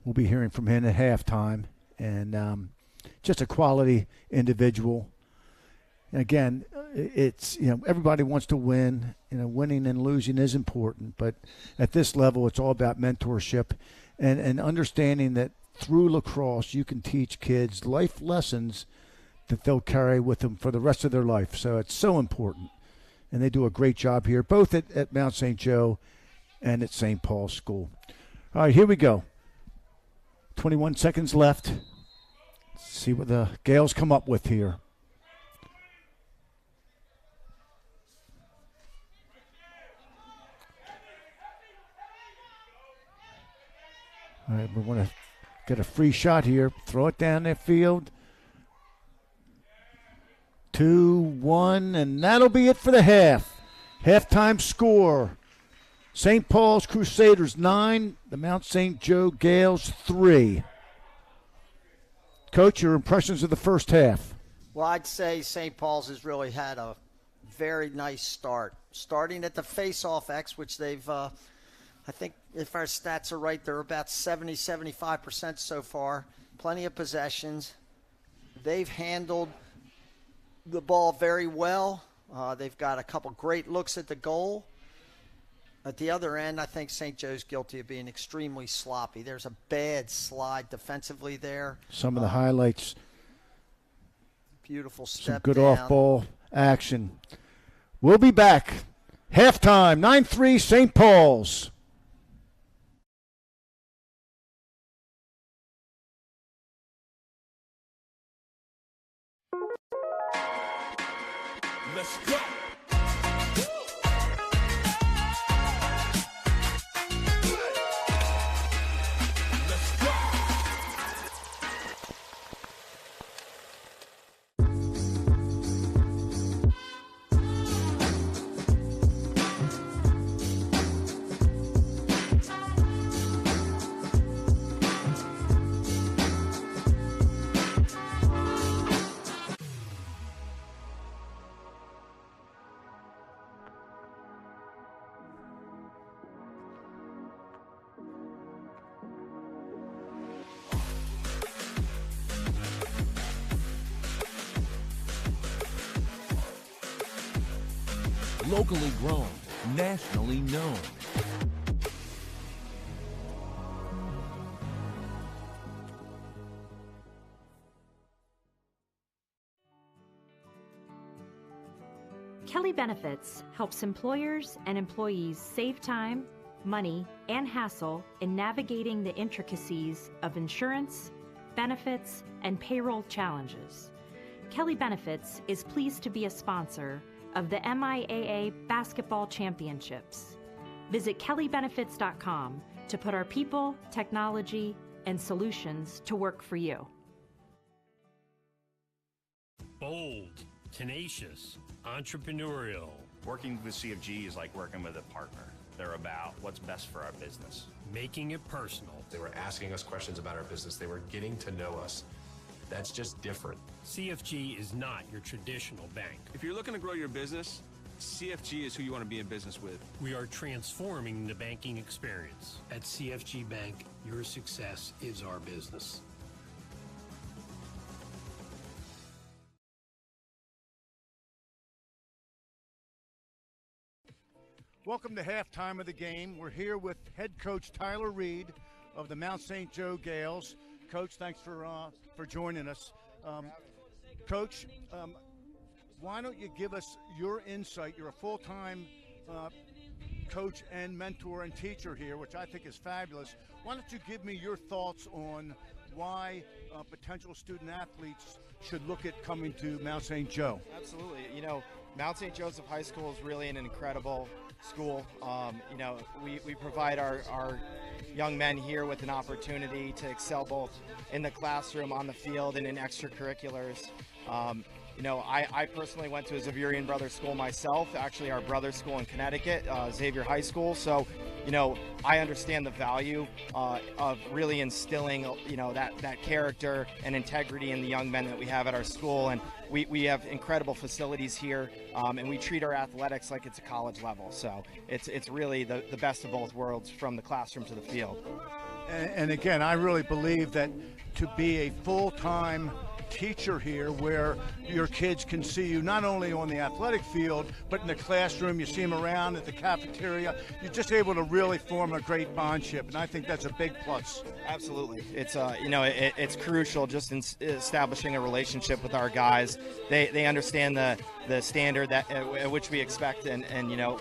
We'll be hearing from him at halftime, and just a quality individual. And again, it's, everybody wants to win. Winning and losing is important, but at this level, it's all about mentorship and understanding that through lacrosse, you can teach kids life lessons that they'll carry with them for the rest of their life. So it's so important. And they do a great job here, both at Mount St. Joe and at St. Paul's School. All right, here we go. 21 seconds left. Let's see what the Gales come up with here. All right, we want to get a free shot here. Throw it down their field. 2-1, and that'll be it for the half. Halftime score. St. Paul's Crusaders 9, the Mount St. Joe Gales 3. Coach, your impressions of the first half? Well, I'd say St. Paul's has really had a very nice start. Starting at the face-off X, which they've, I think if our stats are right, they're about 70-75% so far. Plenty of possessions. They've handled the ball very well. They've got a couple great looks at the goal. At the other end, I think St. Joe's guilty of being extremely sloppy. There's a bad slide defensively there. Some of the highlights. Beautiful step Some good down. off-ball action. We'll be back. Halftime, 9-3 St. Paul's. Let's go. Let's go. Locally grown, nationally known. Kelly Benefits helps employers and employees save time, money, and hassle in navigating the intricacies of insurance, benefits, and payroll challenges. Kelly Benefits is pleased to be a sponsor of the MIAA Basketball Championships. Visit kellybenefits.com to put our people, technology, and solutions to work for you. Bold, tenacious, entrepreneurial. Working with CFG is like working with a partner. They're about what's best for our business. Making it personal. They were asking us questions about our business. They were getting to know us. That's just different. CFG is not your traditional bank. If you're looking to grow your business, CFG is who you want to be in business with. We are transforming the banking experience. At CFG Bank, your success is our business. Welcome to halftime of the game. We're here with head coach Tyler Reed of the Mount St. Joe Gales. Coach, thanks for joining us. Coach, why don't you give us your insight? You're a full-time coach and mentor and teacher here, which I think is fabulous. Why don't you give me your thoughts on why potential student athletes should look at coming to Mount St. Joe? Absolutely. You know, Mount St. Joseph High School is really an incredible school. You know, we provide our young men here with an opportunity to excel both in the classroom, on the field, and in extracurriculars. I personally went to a Xaverian Brothers school myself, actually our brother school in Connecticut, Xavier High School. So, I understand the value of really instilling, that character and integrity in the young men that we have at our school. And we have incredible facilities here, and we treat our athletics like it's a college level. So it's really the best of both worlds, from the classroom to the field. And again, I really believe that to be a full-time teacher here, where your kids can see you not only on the athletic field, but in the classroom, you see them around at the cafeteria, you're just able to really form a great bondship, and I think that's a big plus. Absolutely. It's it's crucial just in establishing a relationship with our guys. They understand the standard that at which we expect and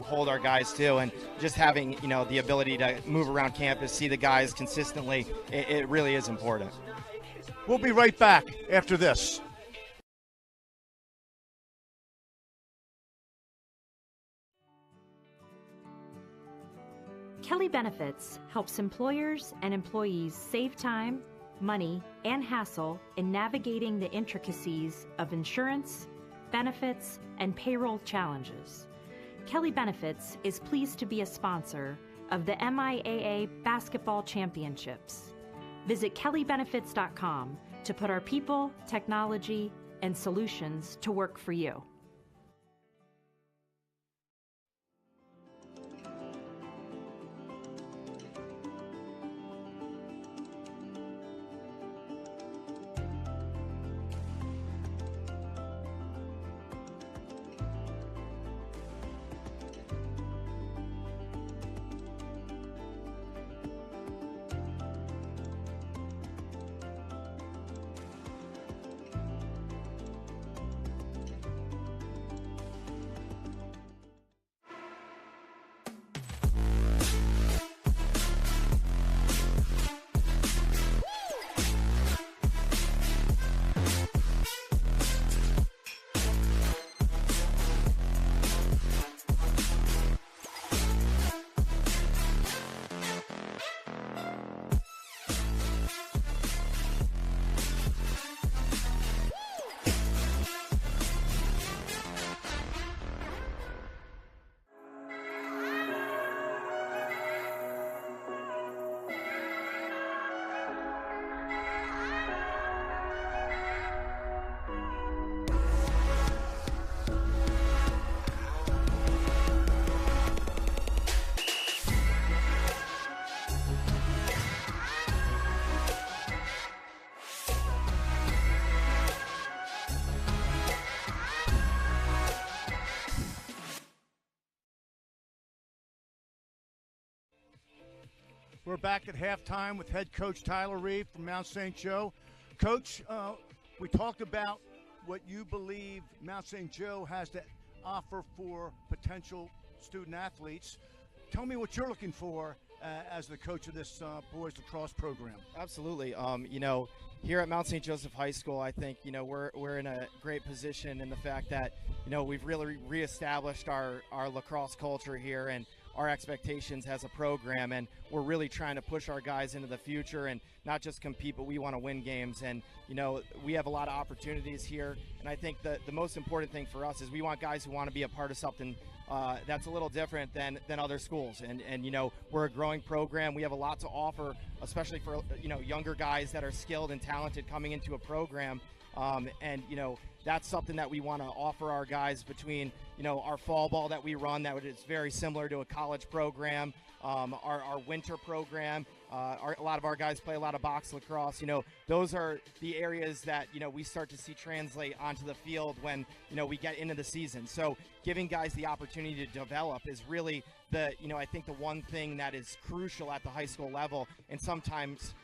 hold our guys to, and just having the ability to move around campus, see the guys consistently, it really is important. We'll be right back after this. Kelly Benefits helps employers and employees save time, money, and hassle in navigating the intricacies of insurance, benefits, and payroll challenges. Kelly Benefits is pleased to be a sponsor of the MIAA Basketball Championships. Visit kellybenefits.com to put our people, technology, and solutions to work for you. We're back at halftime with head coach Tyler Reeve from Mount St. Joe. Coach, we talked about what you believe Mount St. Joe has to offer for potential student athletes. Tell me what you're looking for as the coach of this boys lacrosse program. Absolutely. Here at Mount St. Joseph High School, I think we're in a great position in the fact that we've really reestablished our lacrosse culture here and our expectations as a program, and we're really trying to push our guys into the future and not just compete, but we want to win games. And we have a lot of opportunities here, and I think the most important thing for us is we want guys who want to be a part of something that's a little different than other schools. And we're a growing program. We have a lot to offer, especially for younger guys that are skilled and talented coming into a program. That's something that we want to offer our guys between, our fall ball that we run that is very similar to a college program, our winter program. A lot of our guys play a lot of box lacrosse. Those are the areas that, we start to see translate onto the field when, we get into the season. So giving guys the opportunity to develop is really I think the one thing that is crucial at the high school level, and sometimes,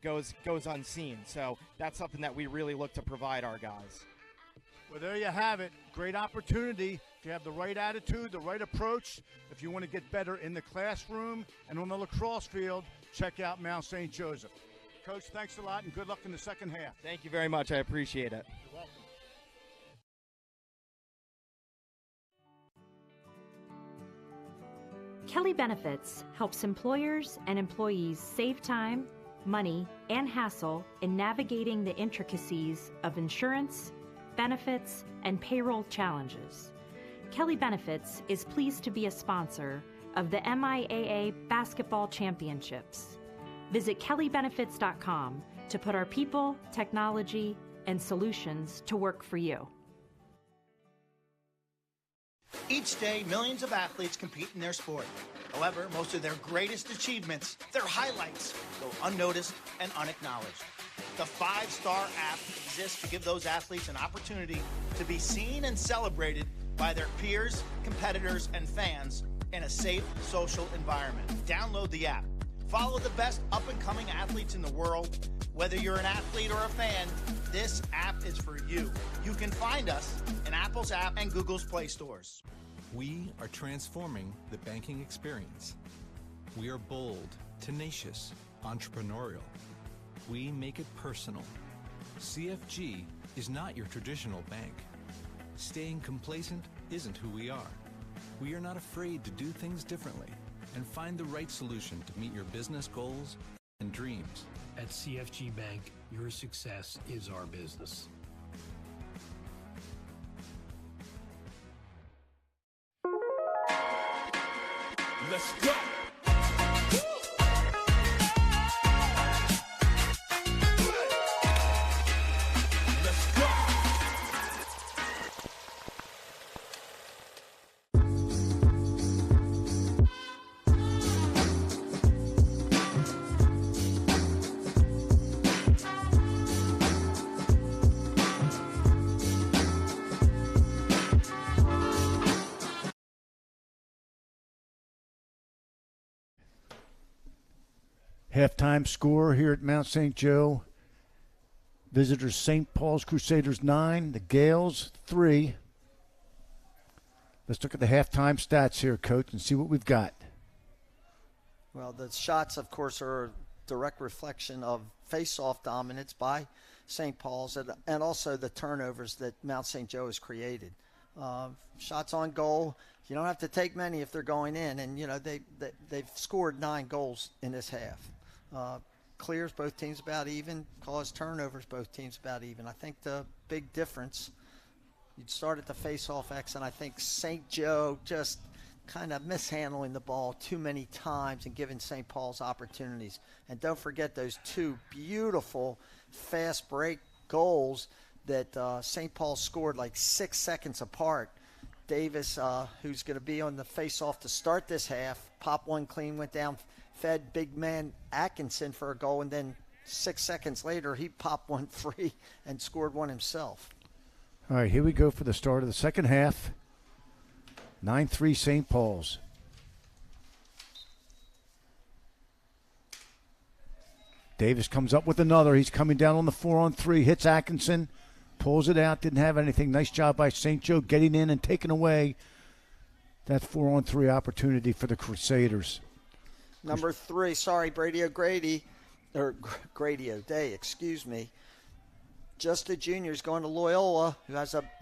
goes unseen. So that's something that we really look to provide our guys. Well, there you have it. Great opportunity. If you have the right attitude, the right approach, if you want to get better in the classroom and on the lacrosse field, check out Mount St. Joseph. Coach, thanks a lot, and good luck in the second half. Thank you very much. I appreciate it. You're welcome. Kelly Benefits helps employers and employees save time, money, and hassle in navigating the intricacies of insurance, benefits, and payroll challenges. Kelly Benefits is pleased to be a sponsor of the MIAA Basketball Championships. Visit kellybenefits.com to put our people, technology, and solutions to work for you. Each day, millions of athletes compete in their sport. However, most of their greatest achievements, their highlights, go unnoticed and unacknowledged. The Fivestar app exists to give those athletes an opportunity to be seen and celebrated by their peers, competitors, and fans in a safe social environment. Download the app. Follow the best up-and-coming athletes in the world. Whether you're an athlete or a fan, this app is for you. You can find us in Apple's app and Google's Play stores. We are transforming the banking experience. We are bold, tenacious, entrepreneurial. We make it personal. CFG is not your traditional bank. Staying complacent isn't who we are. We are not afraid to do things differently and find the right solution to meet your business goals and dreams. At CFG Bank, your success is our business. Let's go. Halftime score here at Mount St. Joe. Visitors St. Paul's Crusaders 9, the Gales 3. Let's look at the halftime stats here, Coach, and see what we've got. Well, the shots, of course, are a direct reflection of face-off dominance by St. Paul's and also the turnovers that Mount St. Joe has created. Shots on goal, you don't have to take many if they're going in, and you know they've scored 9 goals in this half. Clears, both teams about even. Caused turnovers, both teams about even. I think the big difference, you'd start at the face-off X, and I think St. Joe just kind of mishandling the ball too many times and giving St. Paul's opportunities. And don't forget those 2 beautiful fast break goals that St. Paul scored like 6 seconds apart. Davis, who's going to be on the face-off to start this half, popped one clean, went down, fed big man Atkinson for a goal, and then 6 seconds later he popped one free and scored one himself. All right, here we go for the start of the second half. 9-3 St. Paul's. Davis comes up with another. He's coming down on the 4-on-3, hits Atkinson, pulls it out, didn't have anything. Nice job by St. Joe getting in and taking away that 4-on-3 opportunity for the Crusaders. Number 3, Brady O'Day, excuse me. Just a junior is going to Loyola,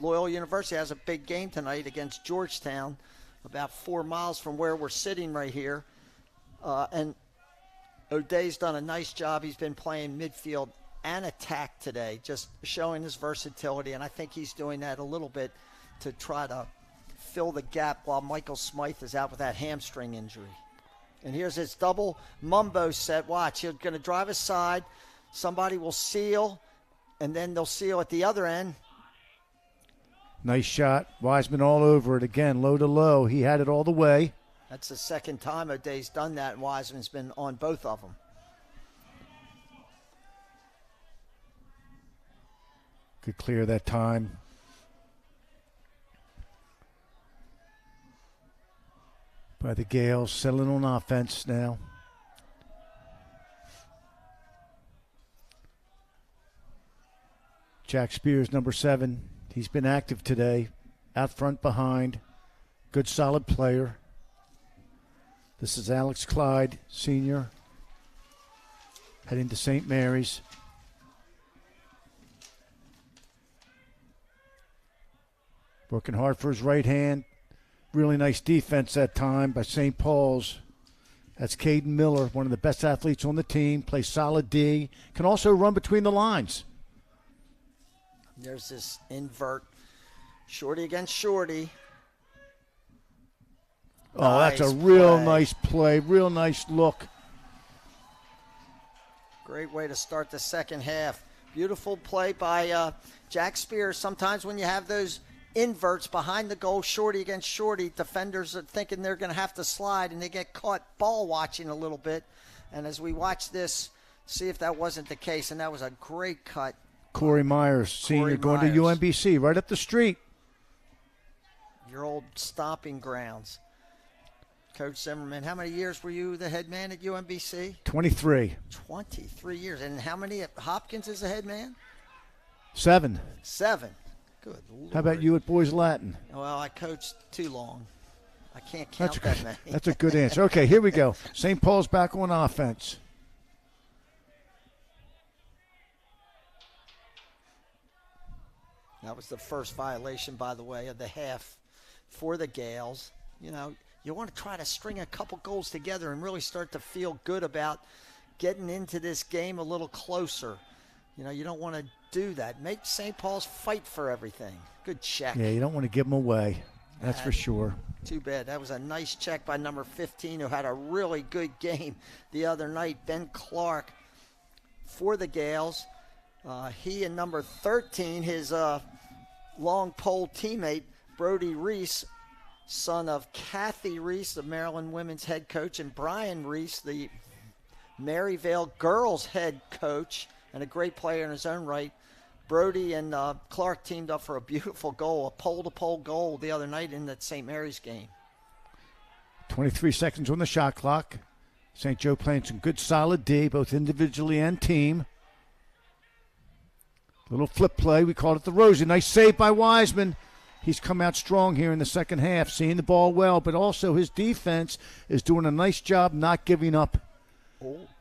Loyola University has a big game tonight against Georgetown, about 4 miles from where we're sitting right here. And O'Day's done a nice job. He's been playing midfield and attack today, just showing his versatility, and I think he's doing that a little bit to try to fill the gap while Michael Smythe is out with that hamstring injury. And here's his double Mumbo set. Watch, he's going to drive aside. Somebody will seal, and then they'll seal at the other end. Nice shot. Wiseman all over it again, low to low. He had it all the way. That's the second time O'Day's done that, and Wiseman's been on both of them. Could clear that time. By the Gales, settling on offense now. Jack Spears, number 7. He's been active today. Out front, behind. Good, solid player. This is Alex Clyde, senior, heading to St. Mary's. Working hard for his right hand. Really nice defense that time by St. Paul's. That's Caden Miller, one of the best athletes on the team. Plays solid D. Can also run between the lines. There's this invert. Shorty against shorty. Oh, Nice that's a real play. nice play, real nice look. Great way to start the second half. Beautiful play by Jack Spears. Sometimes when you have those inverts behind the goal, shorty against shorty, defenders are thinking they're going to have to slide, and they get caught ball watching a little bit. And as we watch this, see if that wasn't the case, and that was a great cut. Corey Myers, senior, going to UMBC, right up the street. Your old stomping grounds. Coach Zimmerman, how many years were you the head man at UMBC? 23. 23 years. And how many at Hopkins as the head man? 7. 7. Good Lord. How about you at Boys Latin? Well, I coached too long. I can't count that many. That's a good answer. Okay, here we go. St. Paul's back on offense. That was the first violation, by the way, of the half for the Gales. You know, you want to try to string a couple goals together and really start to feel good about getting into this game a little closer. You know, you don't want to do that. Make St. Paul's fight for everything. Good check. Yeah, you don't want to give them away. That's for sure. Too bad. That was a nice check by number 15, who had a really good game the other night, Ben Clark, for the Gales. He and number 13, his long pole teammate, Brody Reese, son of Kathy Reese, the Maryland women's head coach, and Brian Reese, the Maryvale girls head coach, and a great player in his own right. Brody and Clark teamed up for a beautiful goal, a pole-to-pole goal the other night in that St. Mary's game. 23 seconds on the shot clock. St. Joe playing some good solid D, both individually and team. Little flip play. We called it the Rosie. Nice save by Wiseman. He's come out strong here in the second half, seeing the ball well, but also his defense is doing a nice job not giving up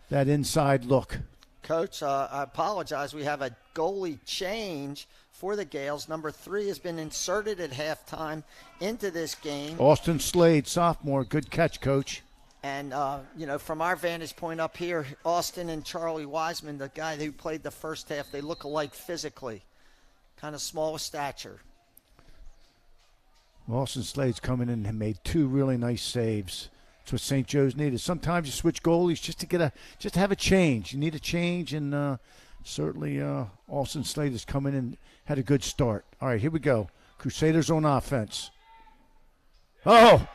that inside look. Coach, I apologize. We have a goalie change for the Gales. Number 3 has been inserted at halftime into this game. Austin Slade, sophomore. Good catch, Coach. And, you know, from our vantage point up here, Austin and Charlie Wiseman, the guy who played the first half, they look alike physically. Kind of small stature. Austin Slade's coming in and made 2 really nice saves. That's what St. Joe's needed. Sometimes you switch goalies just to have a change. You need a change, and certainly Austin Slade has come in and had a good start. All right, here we go. Crusaders on offense. Oh,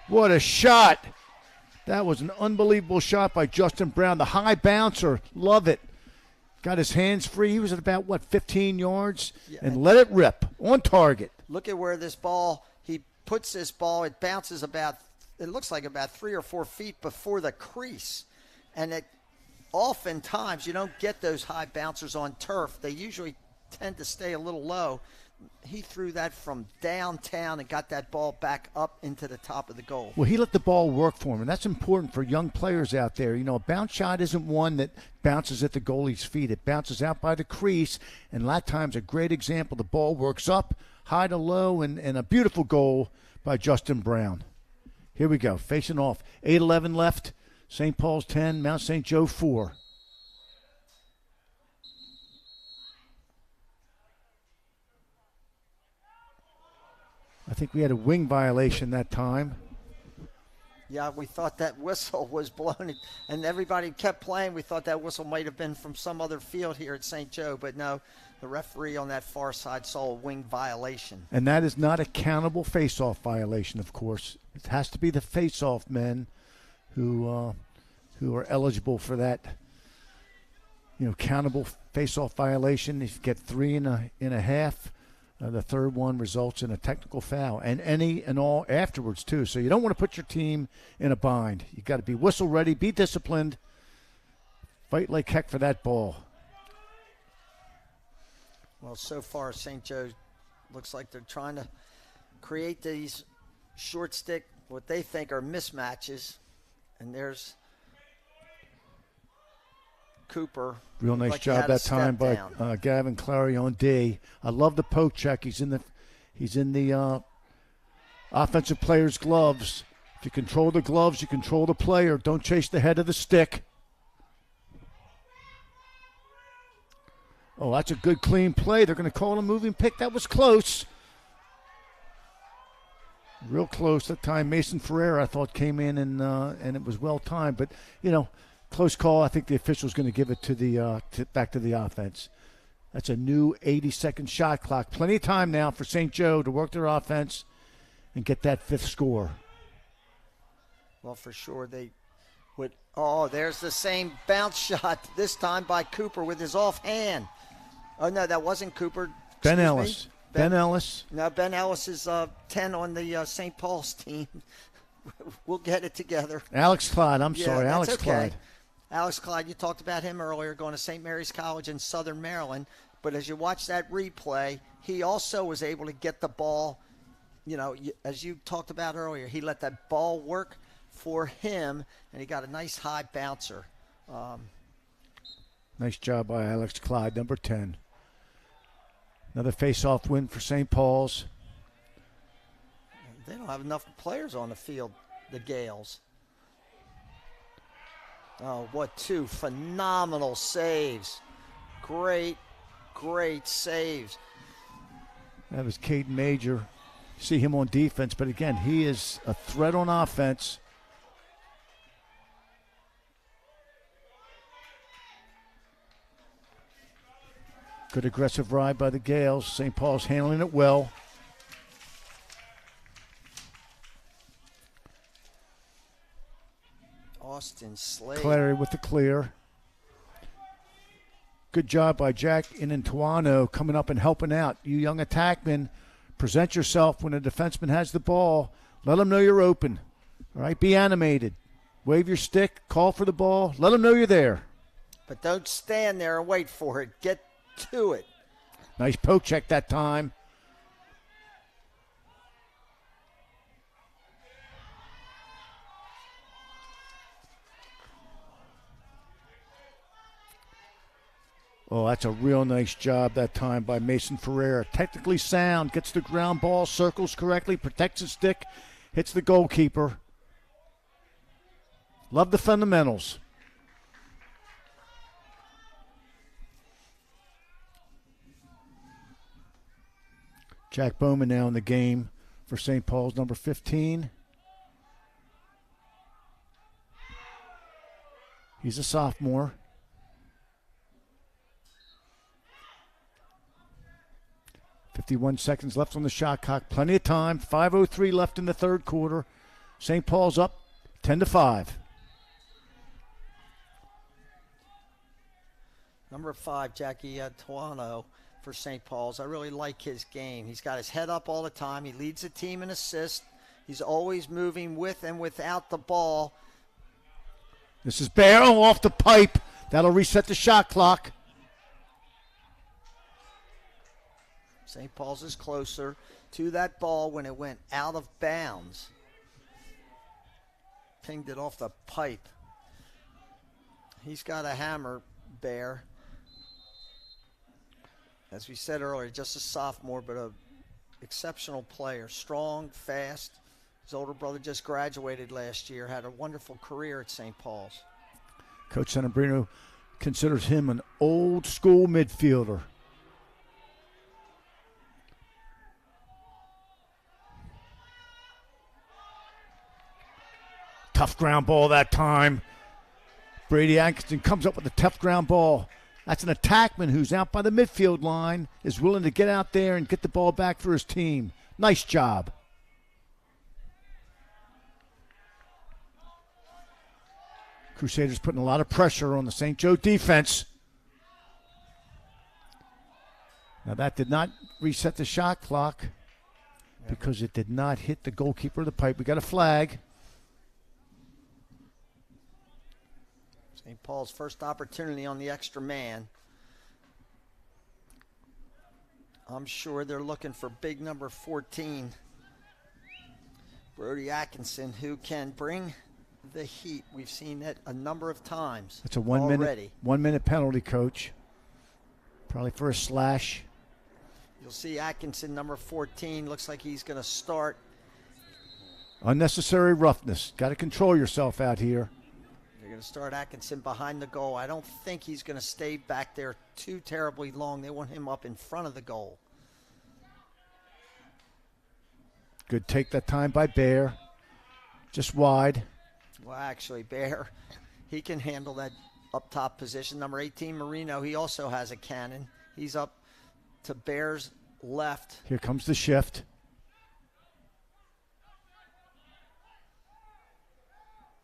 what a shot. That was an unbelievable shot by Justin Brown. The high bouncer, love it. Got his hands free. He was at about, 15 yards? Yeah, and let it rip on target. Look at where this ball, he puts this ball, it bounces about, it looks like about 3 or 4 feet before the crease. And it oftentimes you don't get those high bouncers on turf. They usually tend to stay a little low. He threw that from downtown and got that ball back up into the top of the goal. Well, he let the ball work for him, and that's important for young players out there. You know, a bounce shot isn't one that bounces at the goalie's feet. It bounces out by the crease, and a lot of times a great example. The ball works up, high to low, and a beautiful goal by Justin Brown. Here we go, facing off. 8:11 left, St. Paul's 10, Mount St. Joe 4. I think we had a wing violation that time. Yeah, we thought that whistle was blown, and everybody kept playing. We thought that whistle might have been from some other field here at St. Joe, but no, the referee on that far side saw a wing violation. And that is not a countable face-off violation, of course. It has to be the face-off men who are eligible for that, countable face-off violation. If you get 3 and a half, the third one results in a technical foul, and any and all afterwards, too. So you don't want to put your team in a bind. You got to be whistle ready, be disciplined, fight like heck for that ball. Well, so far, St. Joe looks like they're trying to create these short stick, what they think are mismatches. And there's Cooper. Real nice job that time by Gavin Clary on D. I love the poke check. He's in the offensive player's gloves. If you control the gloves, you control the player. Don't chase the head of the stick. Oh, that's a good clean play. They're going to call a moving pick. That was close. Real close that time. Mason Ferreira, I thought, came in and it was well timed. But, close call. I think the official's going to give it to the back to the offense. That's a new 80-second shot clock. Plenty of time now for St. Joe to work their offense and get that fifth score. Well, for sure they would. Oh, there's the same bounce shot, this time by Cooper with his offhand. Oh, no, that wasn't Cooper. Ben Excuse Ellis. me. Ben Ellis. No, Ben Ellis is 10 on the St. Paul's team. We'll get it together. Alex Clyde. I'm Yeah, sorry. that's Alex okay. Clyde. Alex Clyde, you talked about him earlier, going to St. Mary's College in Southern Maryland. But as you watch that replay, he also was able to get the ball, as you talked about earlier, he let that ball work for him, and he got a nice high bouncer. Nice job by Alex Clyde, number 10. Another face-off win for St. Paul's. They don't have enough players on the field, the Gales. Oh, what two phenomenal saves. Great saves. That was Caden Major. See him on defense, but again, he is a threat on offense. Good aggressive ride by the Gales. St. Paul's handling it well. Austin Slade. Clary with the clear. Good job by Jack Inantuano coming up and helping out. You young attackmen, present yourself when a defenseman has the ball. Let them know you're open. All right, be animated. Wave your stick, call for the ball. Let them know you're there. But don't stand there and wait for it. Get to it. Nice poke check that time. Oh, that's a real nice job that time by Mason Ferreira. Technically sound, gets the ground ball, circles correctly, protects his stick, hits the goalkeeper. Love the fundamentals. Jack Bowman now in the game for St. Paul's, number 15. He's a sophomore. .51 seconds left on the shot clock. Plenty of time. 5:03 left in the third quarter. St. Paul's up 10-5. Number 5, Jackie Tuano for St. Paul's. I really like his game. He's got his head up all the time. He leads the team in assists. He's always moving with and without the ball. This is Barrow off the pipe. That'll reset the shot clock. St. Paul's is closer to that ball when it went out of bounds. Pinged it off the pipe. He's got a hammer, Bear. As we said earlier, just a sophomore, but a exceptional player. Strong, fast. His older brother just graduated last year, had a wonderful career at St. Paul's. Coach Santabrino considers him an old school midfielder. Tough ground ball that time. Brady Atkinson comes up with a tough ground ball. That's an attackman who's out by the midfield line, is willing to get out there and get the ball back for his team. Nice job. Crusaders putting a lot of pressure on the St. Joe defense. Now that did not reset the shot clock because it did not hit the goalkeeper of the pipe. We got a flag. St. Paul's first opportunity on the extra man. I'm sure they're looking for big number 14, Brody Atkinson, who can bring the heat. We've seen it a number of times. It's a already. 1 minute penalty, coach. Probably for a slash. You'll see Atkinson, number 14, looks like he's going to start. Unnecessary roughness. Got to control yourself out here. They're going to start Atkinson behind the goal. I don't think he's going to stay back there too terribly long. They want him up in front of the goal. Good take that time by Bear. Just wide. Well, actually, Bear, he can handle that up top position. Number 18, Marino, he also has a cannon. He's up to Bear's left. Here comes the shift.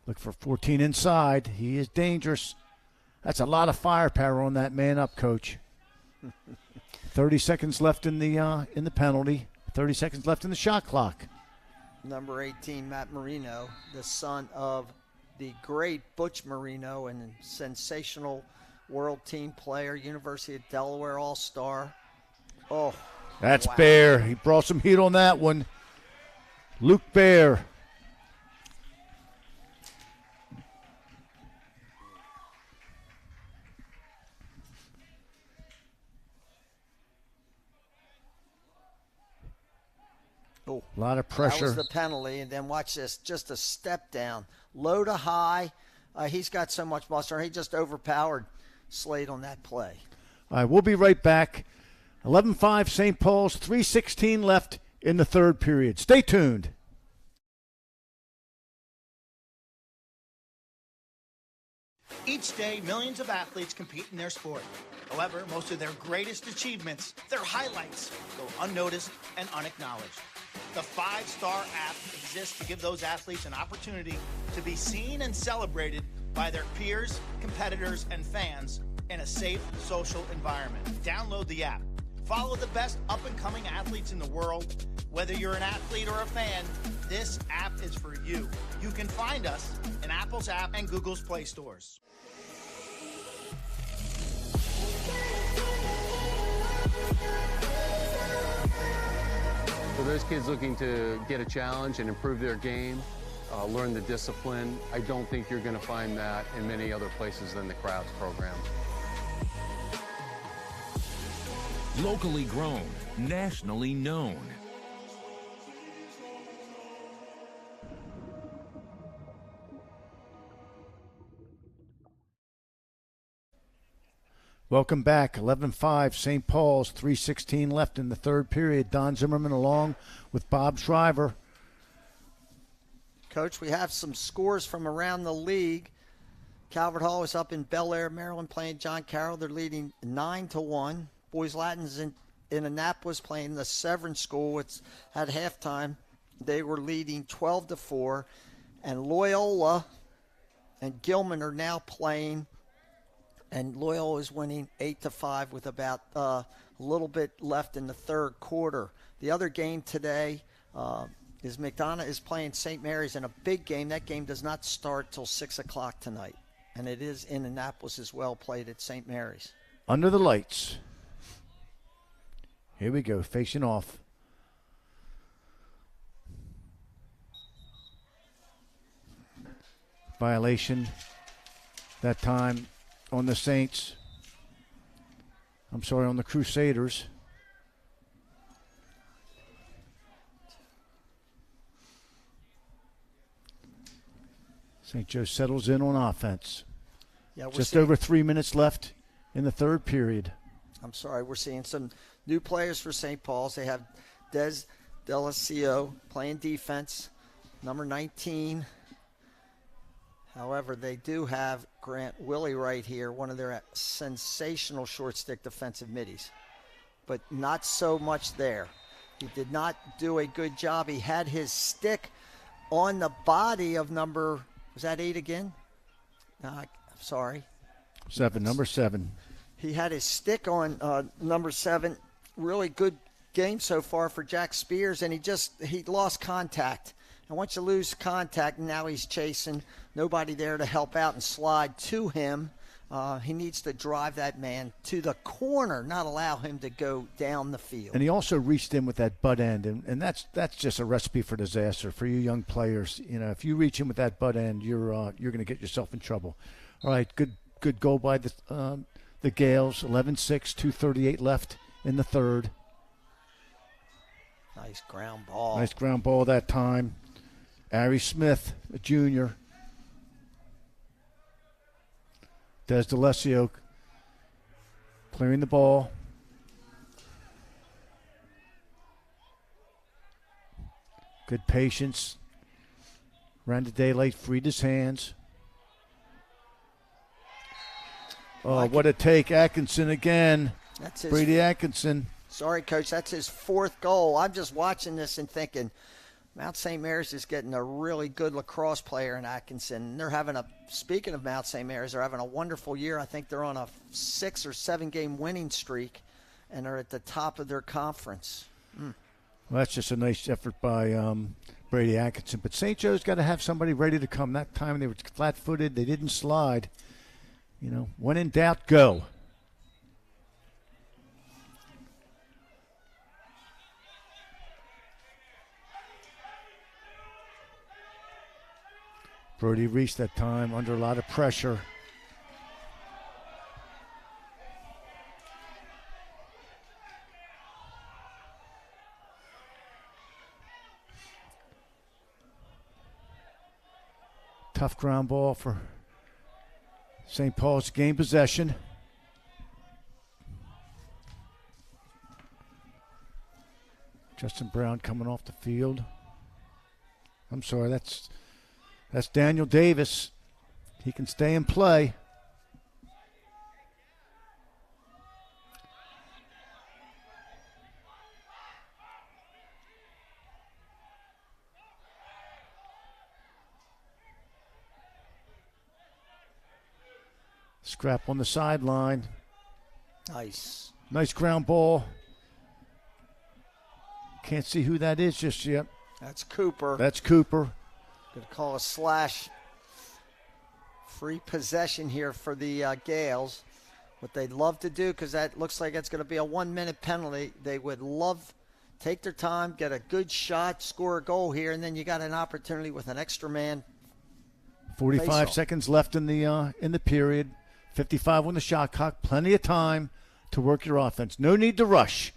Look for 14 inside. He is dangerous. That's a lot of firepower on that man up, Coach. 30 seconds left in the penalty. 30 seconds left in the shot clock. Number 18, Matt Marino, the son of the great Butch Marino and sensational world team player, University of Delaware All-Star. Oh, that's wow. Bear. He brought some heat on that one. Luke Bear. Oh, a lot of pressure. That was the penalty, and then watch this, just a step down. Low to high. He's got so much muscle. He just overpowered Slade on that play. All right, we'll be right back. 11-5 St. Paul's, 3:16 left in the third period. Stay tuned. Each day, millions of athletes compete in their sport. However, most of their greatest achievements, their highlights, go unnoticed and unacknowledged. The Fivestar app exists to give those athletes an opportunity to be seen and celebrated by their peers, competitors, and fans in a safe social environment. Download the app. Follow the best up-and-coming athletes in the world. Whether you're an athlete or a fan, this app is for you. You can find us in Apple's app and Google's Play stores. For those kids looking to get a challenge and improve their game, learn the discipline, I don't think you're going to find that in many other places than the Crowds program. Locally grown, nationally known. Welcome back. 11-5 St. Paul's, 3:16 left in the third period. Don Zimmerman along with Bob Shriver. Coach, we have some scores from around the league. Calvert Hall is up in Bel Air, Maryland, playing John Carroll. They're leading 9-1. Boys Latin's in Annapolis playing the Severn School. It's at halftime. They were leading 12-4. And Loyola and Gilman are now playing. And Loyola is winning 8-5 with about a little bit left in the third quarter. The other game today is McDonough is playing St. Mary's in a big game. That game does not start till 6 o'clock tonight. And it is in Annapolis as well, played at St. Mary's. Under the lights. Here we go, facing off. Violation that time on the Saints. I'm sorry, on the Crusaders. St. Joe settles in on offense. Yeah, just over 3 minutes left in the third period. I'm sorry, we're seeing some new players for St. Paul's. They have Des Delacio playing defense, number 19. However, they do have Grant Willie right here, one of their sensational short stick defensive middies, but not so much there. He did not do a good job. He had his stick on the body of number, was that 8 again? No, I'm sorry. 7, number 7. He had his stick on number 7. Really good game so far for Jack Spears, and he lost contact. And once you lose contact, now he's chasing. Nobody there to help out and slide to him. He needs to drive that man to the corner, not allow him to go down the field. And he also reached in with that butt end, and that's just a recipe for disaster for you young players. You know, if you reach in with that butt end, you're going to get yourself in trouble. All right, good goal by the Gales. 11-6, 2:38 left in the third. Nice ground ball. Nice ground ball that time. Ari Smith, a junior. Des DeLessio clearing the ball. Good patience. Ran the daylight, freed his hands. Oh, what a take. Atkinson again. That's his, Brady Atkinson. Sorry, Coach. That's his 4th goal. I'm just watching this and thinking, Mount St. Mary's is getting a really good lacrosse player in Atkinson. They're having speaking of Mount St. Mary's, they're having a wonderful year. I think they're on a 6 or 7 game winning streak, and they're at the top of their conference. Well, that's just a nice effort by Brady Atkinson. But St. Joe's got to have somebody ready to come. That time they were flat-footed. They didn't slide. You know, when in doubt, go. Brody Reese that time under a lot of pressure. Tough ground ball for St. Paul's. Game possession. Justin Brown coming off the field. I'm sorry, that's Daniel Davis. He can stay and play. Scrap on the sideline. Nice. Nice ground ball. Can't see who that is just yet. That's Cooper. That's Cooper. Going to call a slash. Free possession here for the Gales. What they'd love to do, because that looks like it's going to be a 1-minute penalty, they would love take their time, get a good shot, score a goal here, and then you got an opportunity with an extra man. 45 seconds left in the period. 55 on the shot clock. Plenty of time to work your offense. No need to rush.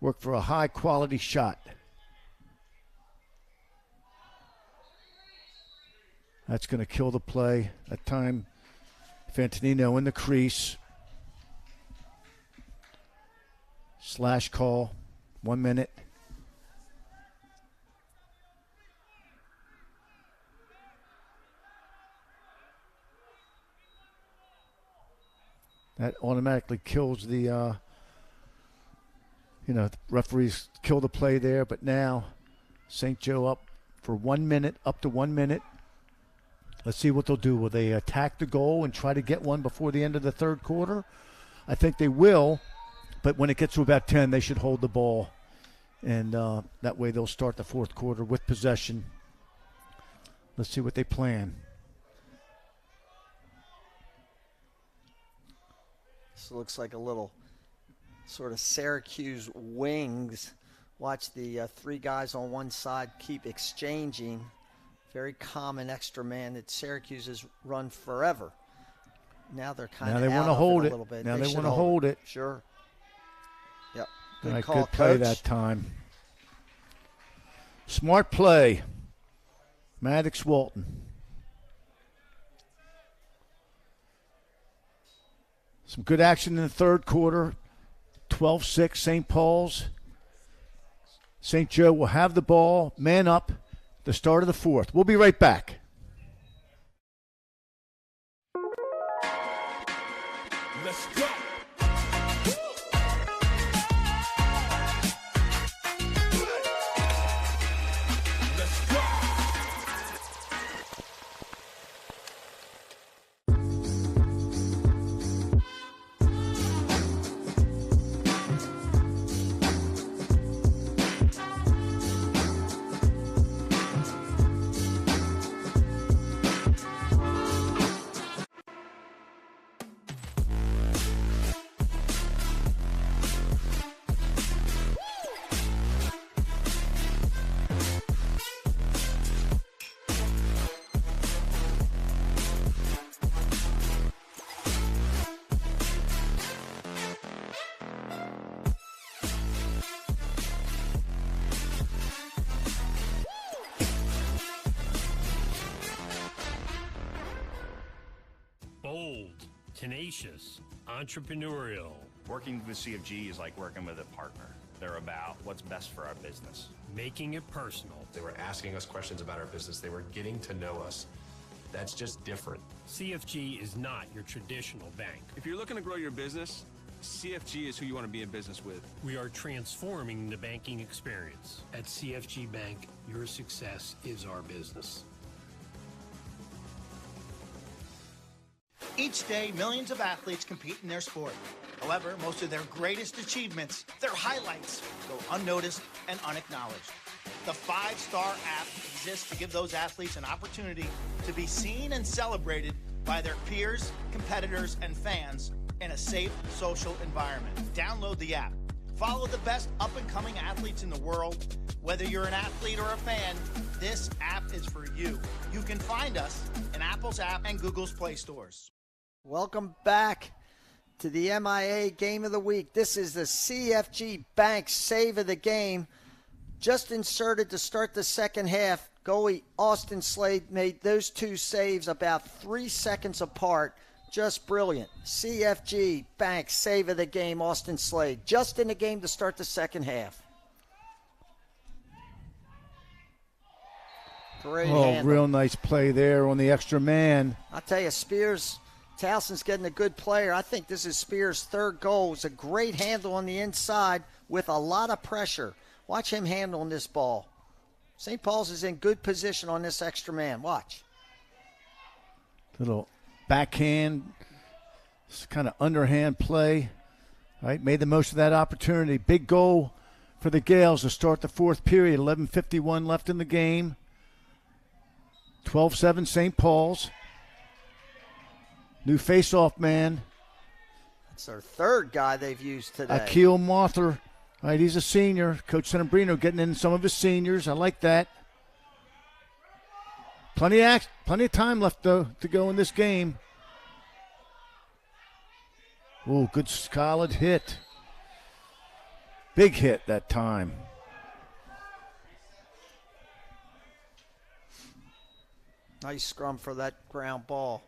Work for a high-quality shot. That's going to kill the play. That time, Fantanino in the crease. Slash call. 1 minute. That automatically kills the, the referees kill the play there. But now, St. Joe up for 1 minute, up to 1 minute. Let's see what they'll do. Will they attack the goal and try to get one before the end of the third quarter? I think they will, but when it gets to about 10, they should hold the ball. And that way they'll start the fourth quarter with possession. Let's see what they plan. This looks like a little sort of Syracuse wings. Watch the 3 guys on one side keep exchanging. Very common extra man that Syracuse has run forever. Now they're kind of out want to hold it a little bit. Now they want to hold it. Sure. Yep. Good Good right, call, good play Coach. that time. Smart play. Maddox Walton. Some good action in the third quarter. 12-6 St. Paul's. St. Joe will have the ball, man up, the start of the fourth. We'll be right back. Let's go. Let's go. tenacious, entrepreneurial. Working with CFG is like working with a partner. They're about what's best for our business. Making it personal. They were asking us questions about our business. They were getting to know us. That's just different. CFG is not your traditional bank. If you're looking to grow your business, CFG is who you want to be in business with. We are transforming the banking experience. At CFG Bank, your success is our business. Each day, millions of athletes compete in their sport. However, most of their greatest achievements, their highlights, go unnoticed and unacknowledged. The Fivestar app exists to give those athletes an opportunity to be seen and celebrated by their peers, competitors, and fans in a safe social environment. Download the app. Follow the best up-and-coming athletes in the world. Whether you're an athlete or a fan, this app is for you. You can find us in Apple's app and Google's Play stores. Welcome back to the MIAA Game of the Week. This is the CFG Bank Save of the Game. Just inserted to start the second half. Goalie Austin Slade made those two saves about 3 seconds apart. Just brilliant. CFG Bank Save of the Game, Austin Slade. Just in the game to start the second half. Great handle. Real nice play there on the extra man. I'll tell you, Spears, Towson's getting a good player. I think this is Spears' third goal. It's a great handle on the inside with a lot of pressure. Watch him handling this ball. St. Paul's is in good position on this extra man. Watch. Little backhand, kind of underhand play. Right, made the most of that opportunity. Big goal for the Gales to start the fourth period. 11:51 left in the game. 12-7 St. Paul's. New face-off man. That's our third guy they've used today. Akil Marther. Right, he's a senior. Coach Senabrino getting in some of his seniors. I like that. Plenty of time left, though, to go in this game. Oh, good solid hit. Big hit that time. Nice scrum for that ground ball.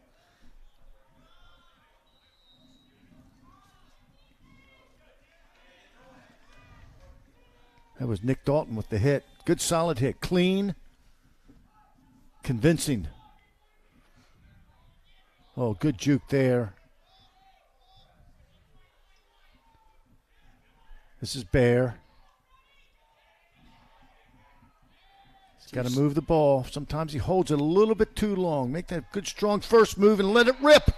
That was Nick Dalton with the hit. Good solid hit. Clean. Convincing. Oh, good juke there. This is Bear. He's got to move the ball. Sometimes he holds it a little bit too long. Make that good, strong first move and let it rip.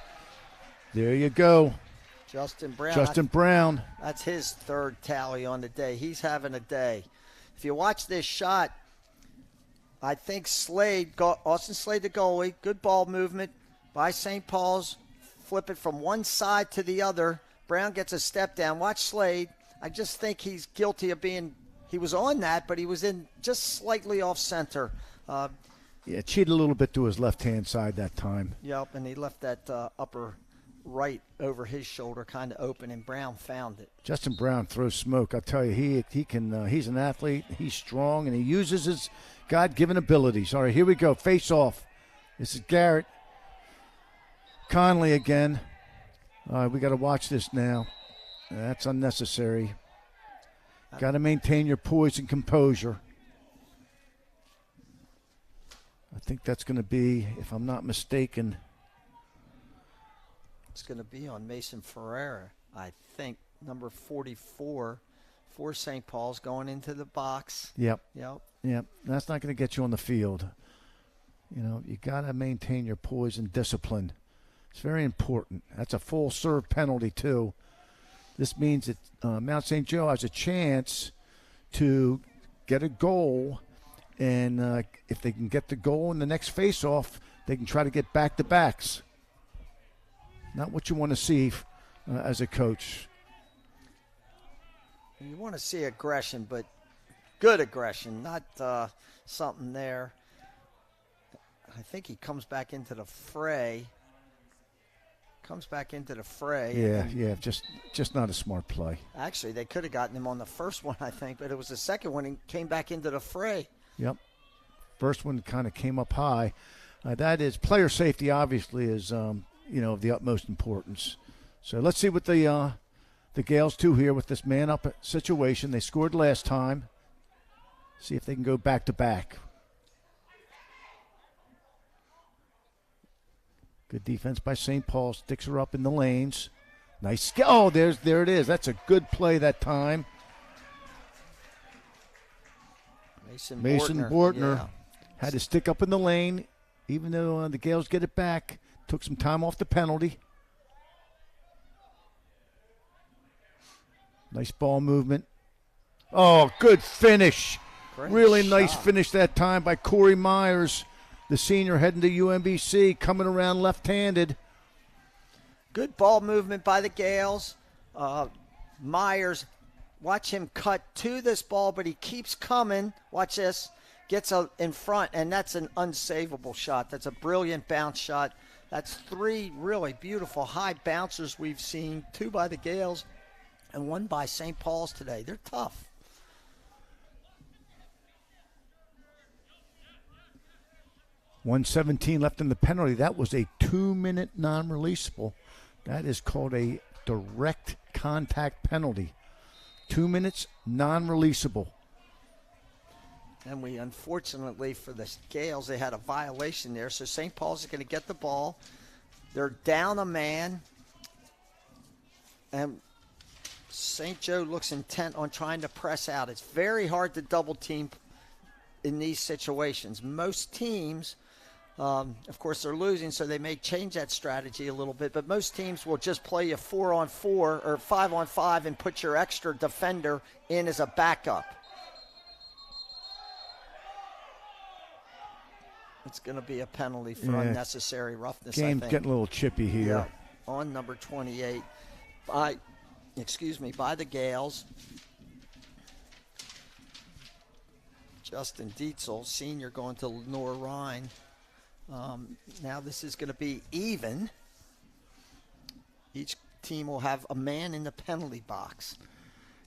There you go. Justin Brown. Justin Brown. That's his third tally on the day. He's having a day. If you watch this shot, I think Austin Slade, the goalie, good ball movement by St. Paul's. Flip it from one side to the other. Brown gets a step down. Watch Slade. I just think he's guilty of he was on that, but he was in just slightly off center. Yeah, cheated a little bit to his left-hand side that time. Yep, and he left that upper right over his shoulder kind of open, and Brown found it. Justin Brown throws smoke. I'll tell you, he can. He's an athlete. He's strong, and he uses his God-given abilities. All right, here we go. Face off. This is Garrett. Conley again. All right, we got to watch this now. That's unnecessary. Got to maintain your poise and composure. I think that's going to be, if I'm not mistaken. It's going to be on Mason Ferreira, I think, number 44 for St. Paul's going into the box. Yep. Yep. That's not going to get you on the field. You know, you got to maintain your poise and discipline. It's very important. That's a full serve penalty, too. This means that Mount St. Joe has a chance to get a goal, and if they can get the goal in the next face-off, they can try to get back-to-backs. Not what you want to see as a coach. You want to see aggression, but good aggression, not something there. I think he comes back into the fray. Yeah, just not a smart play. Actually, they could have gotten him on the first one, I think, but it was the second one he came back into the fray. Yep. First one kind of came up high. That is player safety, obviously, is of the utmost importance. So let's see what the Gales do here with this man-up situation. They scored last time. See if they can go back-to-back. Good defense by St. Paul. Sticks her up in the lanes. Nice. Oh, there it is. That's a good play that time. Mason Bortner had to stick up in the lane, even though the Gales get it back. Took some time off the penalty. Nice ball movement. Oh, good finish. Great really shot. Nice finish that time by Corey Myers, the senior heading to UMBC, coming around left-handed. Good ball movement by the Gales. Myers, watch him cut to this ball, but he keeps coming. Watch this. Gets in front, and that's an unsavable shot. That's a brilliant bounce shot. That's 3 really beautiful high bouncers we've seen, 2 by the Gales and 1 by St. Paul's today. They're tough. .117 left in the penalty. That was a 2-minute non-releasable. That is called a direct contact penalty. 2 minutes non-releasable. And we, unfortunately for the Gales, they had a violation there. So St. Paul's is going to get the ball. They're down a man. And St. Joe looks intent on trying to press out. It's very hard to double team in these situations. Most teams, of course, they're losing, so they may change that strategy a little bit. But most teams will just play you 4-on-4 or 5-on-5 and put your extra defender in as a backup. It's going to be a penalty for unnecessary roughness, I Game's think. getting a little chippy here. Yeah, on number 28 by the Gales. Justin Dietzel, senior, going to Lenore Rhine. Now this is going to be even. Each team will have a man in the penalty box.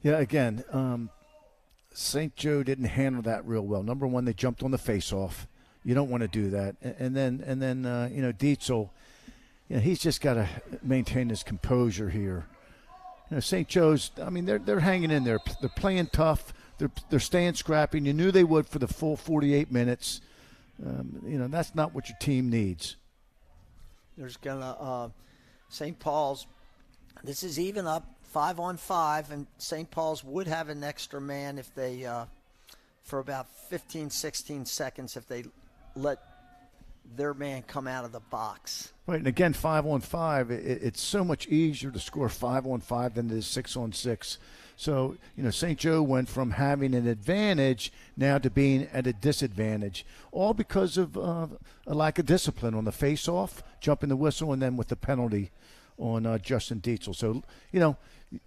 Yeah, again, St. Joe didn't handle that real well. Number one, they jumped on the face-off. You don't want to do that. And then Dietzel, he's just got to maintain his composure here. St. Joe's, they're hanging in there. They're playing tough. They're staying scrappy. And you knew they would for the full 48 minutes. That's not what your team needs. There's gonna St. Paul's. This is even up 5-on-5, and St. Paul's would have an extra man if they, for about 15, 16 seconds, if they let their man come out of the box. Right, and again, 5-on-5, it's so much easier to score 5-on-5 than it is 6-on-6. So, St. Joe went from having an advantage now to being at a disadvantage, all because of a lack of discipline on the face-off, jumping the whistle, and then with the penalty on Justin Dietzel. So,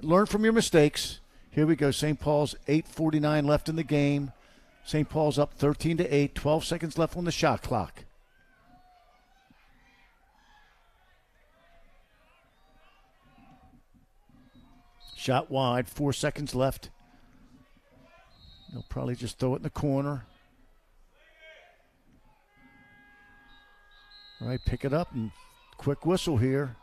learn from your mistakes. Here we go. St. Paul's 8:49 left in the game. St. Paul's up 13-8, 12 seconds left on the shot clock. Shot wide, 4 seconds left. They'll probably just throw it in the corner. All right, pick it up and quick whistle here.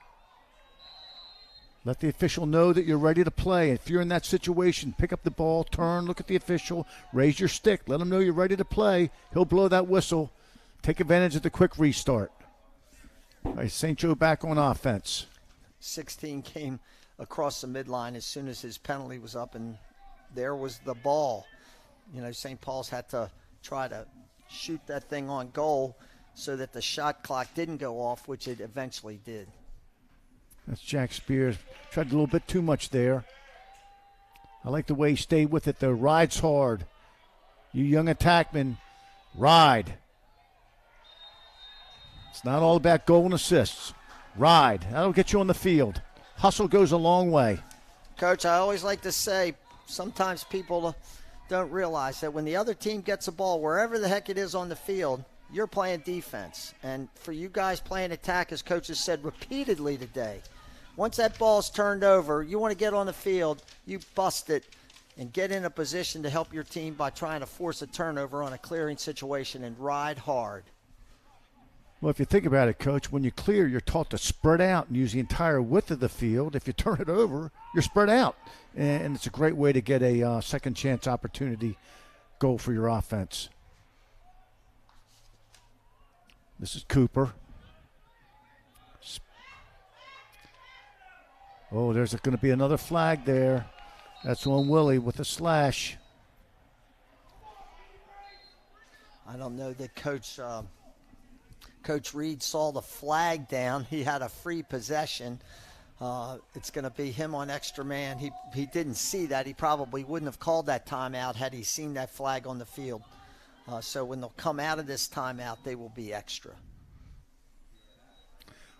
Let the official know that you're ready to play. If you're in that situation, pick up the ball, turn, look at the official, raise your stick. Let him know you're ready to play. He'll blow that whistle. Take advantage of the quick restart. All right, St. Joe back on offense. 16 came across the midline as soon as his penalty was up, and there was the ball. St. Paul's had to try to shoot that thing on goal so that the shot clock didn't go off, which it eventually did. That's Jack Spears. Tried a little bit too much there. I like the way he stayed with it, though. Rides hard. You young attackmen, ride. It's not all about goal and assists. Ride. That'll get you on the field. Hustle goes a long way. Coach, I always like to say, sometimes people don't realize that when the other team gets a ball, wherever the heck it is on the field, you're playing defense. And for you guys playing attack, as coaches said repeatedly today, once that ball's turned over, you want to get on the field, you bust it and get in a position to help your team by trying to force a turnover on a clearing situation and ride hard. Well, if you think about it, Coach, when you clear, you're taught to spread out and use the entire width of the field. If you turn it over, you're spread out. And it's a great way to get a second chance opportunity goal for your offense. This is Cooper. Oh, there's going to be another flag there. That's on Willie with a slash. I don't know that Coach Reed saw the flag down. He had a free possession. It's going to be him on extra man. He didn't see that. He probably wouldn't have called that timeout had he seen that flag on the field. So when they'll come out of this timeout, they will be extra.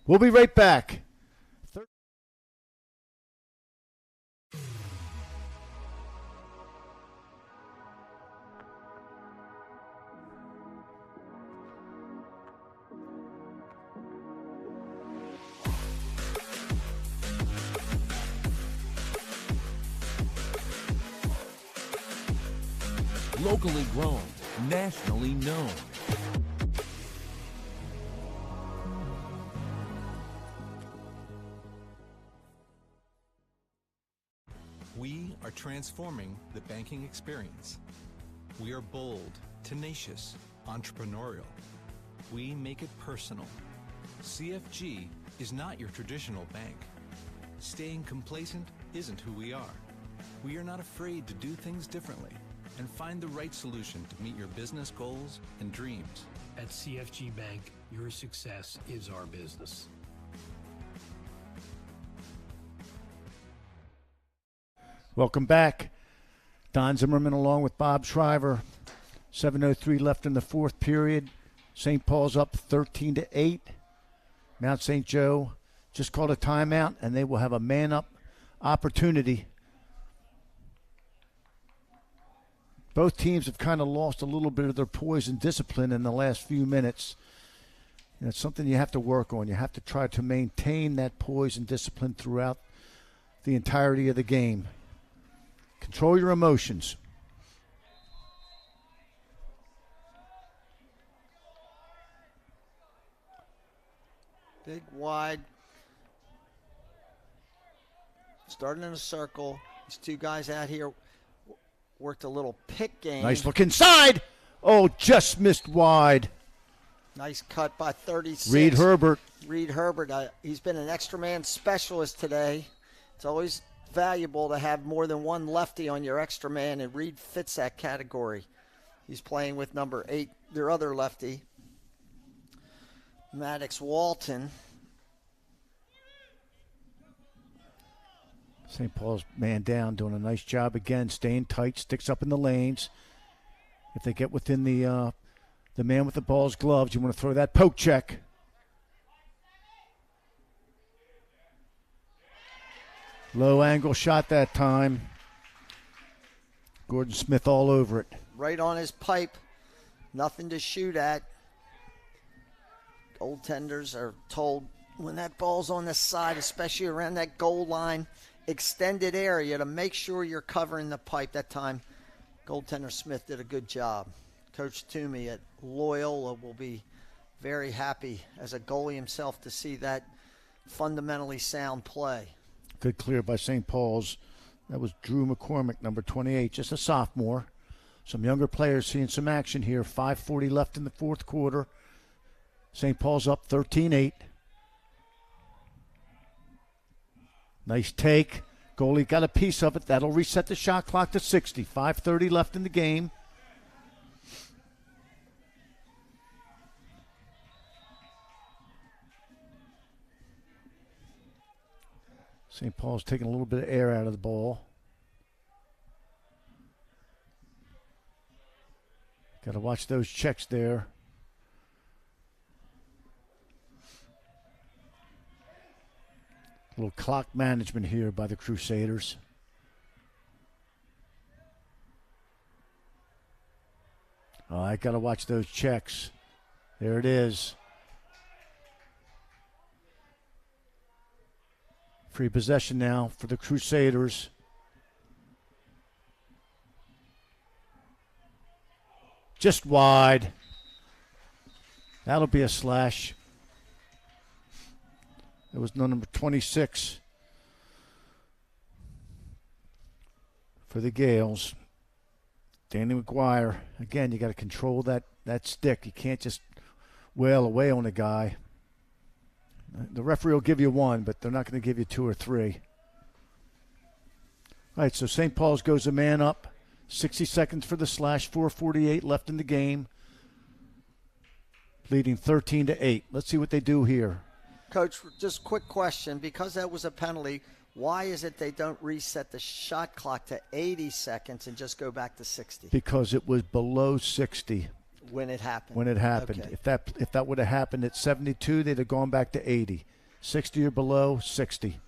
We'll be right back. Locally grown, nationally known. We are transforming the banking experience. We are bold, tenacious, entrepreneurial. We make it personal. CFG is not your traditional bank. Staying complacent isn't who we are. We are not afraid to do things differently and find the right solution to meet your business goals and dreams. At CFG Bank, your success is our business. Welcome back. Don Zimmerman along with Bob Shriver. 7:03 left in the fourth period. St. Paul's up 13-8. Mount St. Joe just called a timeout, and they will have a man-up opportunity. Both teams have kind of lost a little bit of their poise and discipline in the last few minutes. And it's something you have to work on. You have to try to maintain that poise and discipline throughout the entirety of the game. Control your emotions. Big, wide. Starting in a circle. These two guys out here worked a little pick game. Nice look inside. Oh, just missed wide. Nice cut by 36. Reed Herbert. Reed Herbert. He's been an extra man specialist today. It's always valuable to have more than one lefty on your extra man, and Reed fits that category. He's playing with number 8, their other lefty, Maddox Walton. St. Paul's man down, doing a nice job again, staying tight, sticks up in the lanes. If they get within the man with the ball's gloves, you want to throw that poke check. Low angle shot that time. Gordon Smith all over it. Right on his pipe. Nothing to shoot at. Goaltenders are told when that ball's on the side, especially around that goal line, extended area, to make sure you're covering the pipe. That time, goaltender Smith did a good job. Coach Toomey at Loyola will be very happy as a goalie himself to see that fundamentally sound play. Good clear by St. Paul's. That was Drew McCormick, number 28, just a sophomore. Some younger players seeing some action here. 5:40 left in the fourth quarter. St. Paul's up 13-8. Nice take. Goalie got a piece of it. That'll reset the shot clock to 60. 5:30 left in the game. St. Paul's taking a little bit of air out of the ball. Got to watch those checks there. A little clock management here by the Crusaders. Oh, I got to watch those checks. There it is. Free possession now for the Crusaders. Just wide. That'll be a slash. It was number 26 for the Gales. Danny McGuire. Again, you got to control that stick. You can't just wail away on a guy. The referee will give you one, but they're not going to give you two or three. All right, so St. Paul's goes a man up. 60 seconds for the slash, 4:48 left in the game. Leading 13-8. Let's see what they do here. Coach, just quick question. Because that was a penalty, why is it they don't reset the shot clock to 80 seconds and just go back to 60? Because it was below 60. When it happened. When it happened. Okay. If that would have happened at 72, they'd have gone back to 80. 60 or below, 60.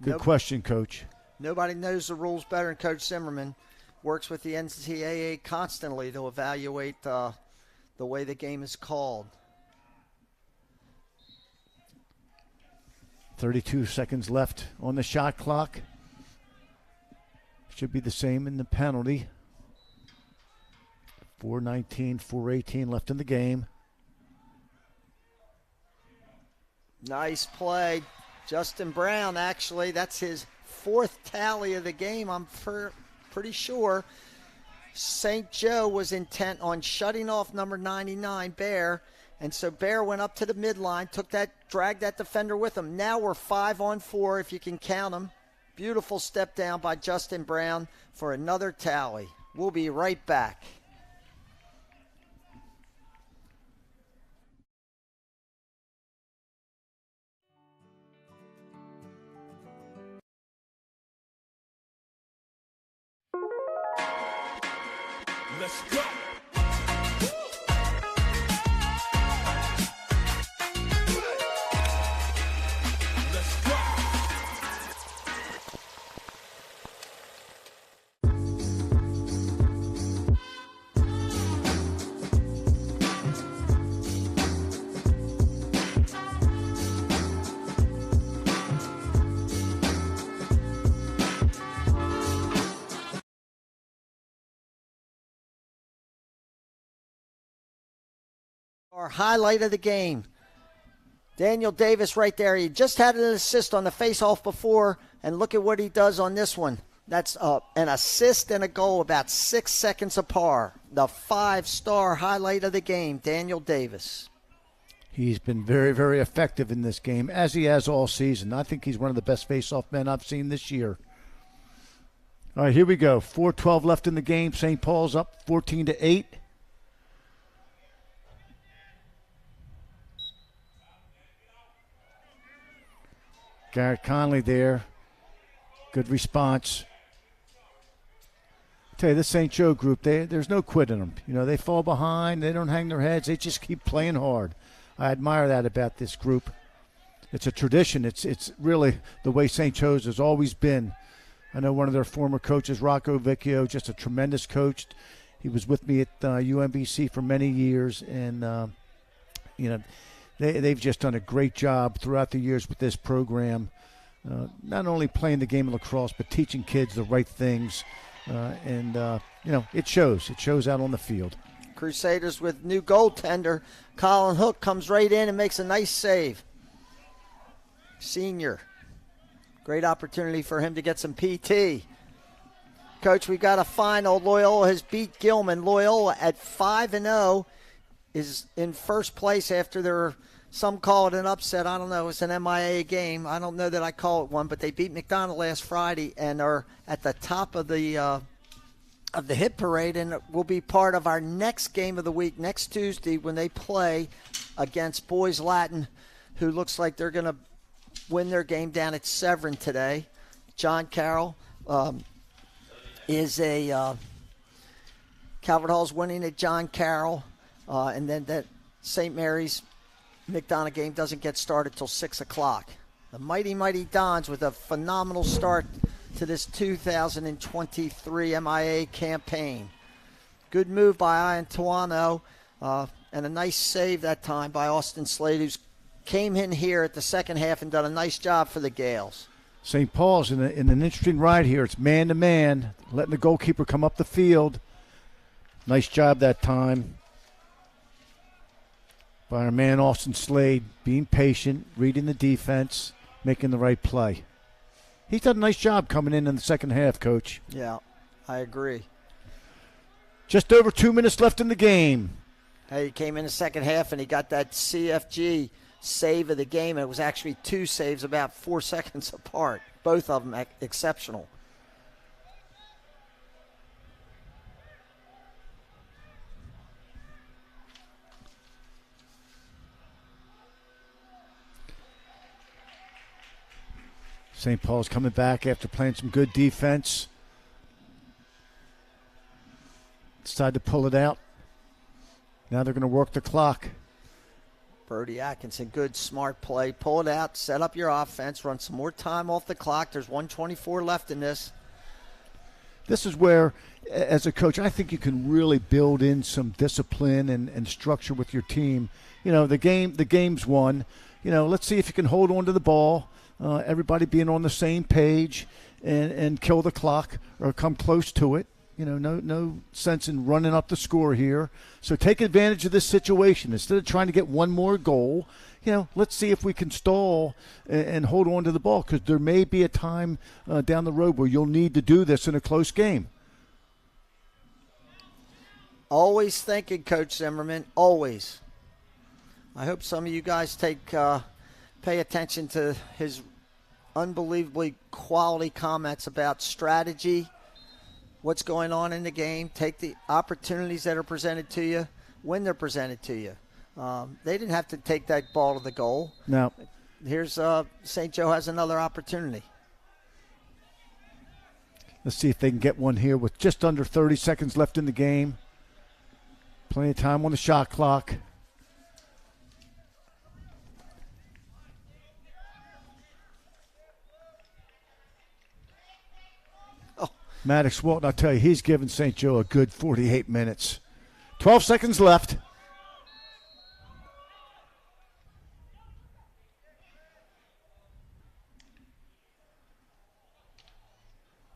Good question, Coach. Nobody knows the rules better than Coach Zimmerman. Works with the NCAA constantly to evaluate the way the game is called. 32 seconds left on the shot clock. Should be the same in the penalty. 4:19, 4:18 left in the game. Nice play. Justin Brown, actually, that's his fourth tally of the game, I'm pretty sure. St. Joe was intent on shutting off number 99, Bear, and so Bear went up to the midline, dragged that defender with him. Now we're 5-on-4, if you can count them. Beautiful step down by Justin Brown for another tally. We'll be right back. Let's go. Let's go. Our highlight of the game. Daniel Davis right there. He just had an assist on the face-off before, and look at what he does on this one. That's an assist and a goal about 6 seconds apart. The 5-star highlight of the game, Daniel Davis. He's been very, very effective in this game, as he has all season. I think he's one of the best face-off men I've seen this year. All right, here we go. 4:12 left in the game. St. Paul's up 14-8. Garrett Conley there. Good response. I tell you, this St. Joe group, there's no quit in them. You know, they fall behind. They don't hang their heads. They just keep playing hard. I admire that about this group. It's a tradition. It's really the way St. Joe's has always been. I know one of their former coaches, Rocco Vecchio, just a tremendous coach. He was with me at UMBC for many years, and, you know, They've just done a great job throughout the years with this program, not only playing the game of lacrosse, but teaching kids the right things. And you know, it shows. It shows out on the field. Crusaders with new goaltender. Colin Hook comes right in and makes a nice save. Senior. Great opportunity for him to get some PT. Coach, we got a final. Loyola has beat Gilman. Loyola at 5-0. Is in first place after some call it an upset. I don't know. It's an MIAA game. I don't know that I call it one, but they beat McDonald last Friday and are at the top of the hit parade, and will be part of our next game of the week next Tuesday when they play against Boys Latin, who looks like they're going to win their game down at Severn today. John Carroll is a Calvert Hall's winning at John Carroll. And then that St. Mary's McDonough game doesn't get started till 6 o'clock. The Mighty Mighty Dons with a phenomenal start to this 2023 MIAA campaign. Good move by Antuano, and a nice save that time by Austin Slade, who came in here at the second half and done a nice job for the Gales. St. Paul's in an interesting ride here. It's man-to-man, letting the goalkeeper come up the field. Nice job that time by our man Austin Slade, being patient, reading the defense, making the right play. He's done a nice job coming in the second half, Coach. Yeah, I agree. Just over 2 minutes left in the game. Hey, he came in the second half and he got that CFG save of the game. It was actually 2 saves about 4 seconds apart. Both of them exceptional. St. Paul's coming back after playing some good defense. Decided to pull it out. Now they're going to work the clock. Brody Atkinson, good, smart play. Pull it out, set up your offense, run some more time off the clock. There's 1:24 left in this. This is where, as a coach, I think you can really build in some discipline and structure with your team. You know, the game's won. You know, let's see if you can hold on to the ball. Everybody being on the same page and kill the clock or come close to it. You know, no sense in running up the score here. So take advantage of this situation. Instead of trying to get one more goal, you know, let's see if we can stall and hold on to the ball, because there may be a time down the road where you'll need to do this in a close game. Always thinking, Coach Zimmerman, always. I hope some of you guys pay attention to his unbelievably quality comments about strategy, what's going on in the game. Take the opportunities that are presented to you when they're presented to you. They didn't have to take that ball to the goal. No. Here's St. Joe has another opportunity. Let's see if they can get one here with just under 30 seconds left in the game. Plenty of time on the shot clock. Maddox Walton, I'll tell you, he's given St. Joe a good 48 minutes. 12 seconds left.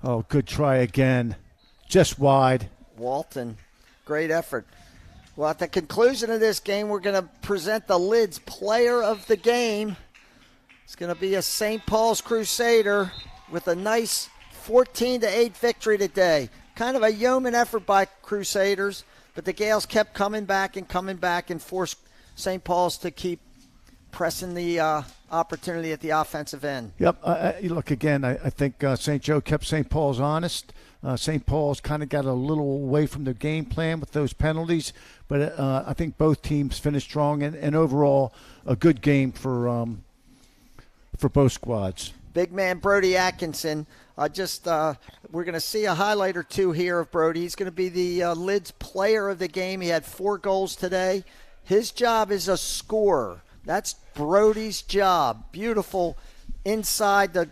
Oh, good try again. Just wide. Walton, great effort. Well, at the conclusion of this game, we're going to present the Lids Player of the Game. It's going to be a St. Paul's Crusader with a nice 14-8 victory today. Kind of a yeoman effort by Crusaders, but the Gales kept coming back and forced St. Paul's to keep pressing the opportunity at the offensive end. Yep. Look, again, I think St. Joe kept St. Paul's honest. St. Paul's kind of got a little away from their game plan with those penalties, but I think both teams finished strong and overall a good game for both squads. Big man Brody Atkinson. We're going to see a highlight or two here of Brody. He's going to be the Lids Player of the Game. He had 4 goals today. His job is a scorer. That's Brody's job. Beautiful inside the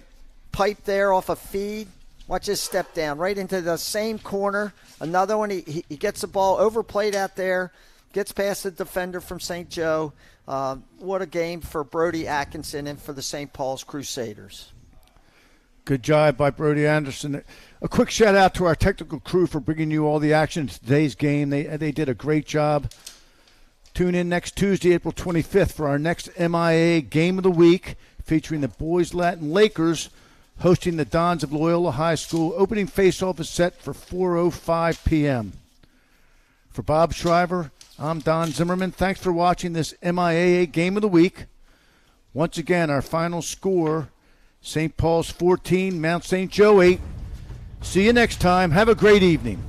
pipe there off a feed. Watch his step down right into the same corner. Another one. He gets the ball overplayed out there. Gets past the defender from St. Joe. What a game for Brody Atkinson and for the St. Paul's Crusaders. Good job by Brody Anderson. A quick shout out to our technical crew for bringing you all the action in today's game. They did a great job. Tune in next Tuesday, April 25th for our next MIAA Game of the Week, featuring the Boys Latin Lakers hosting the Dons of Loyola High School. Opening faceoff is set for 4:05 p.m. For Bob Shriver, I'm Don Zimmerman. Thanks for watching this MIAA Game of the Week. Once again, our final score, St. Paul's 14, Mount St. Joe 8. See you next time. Have a great evening.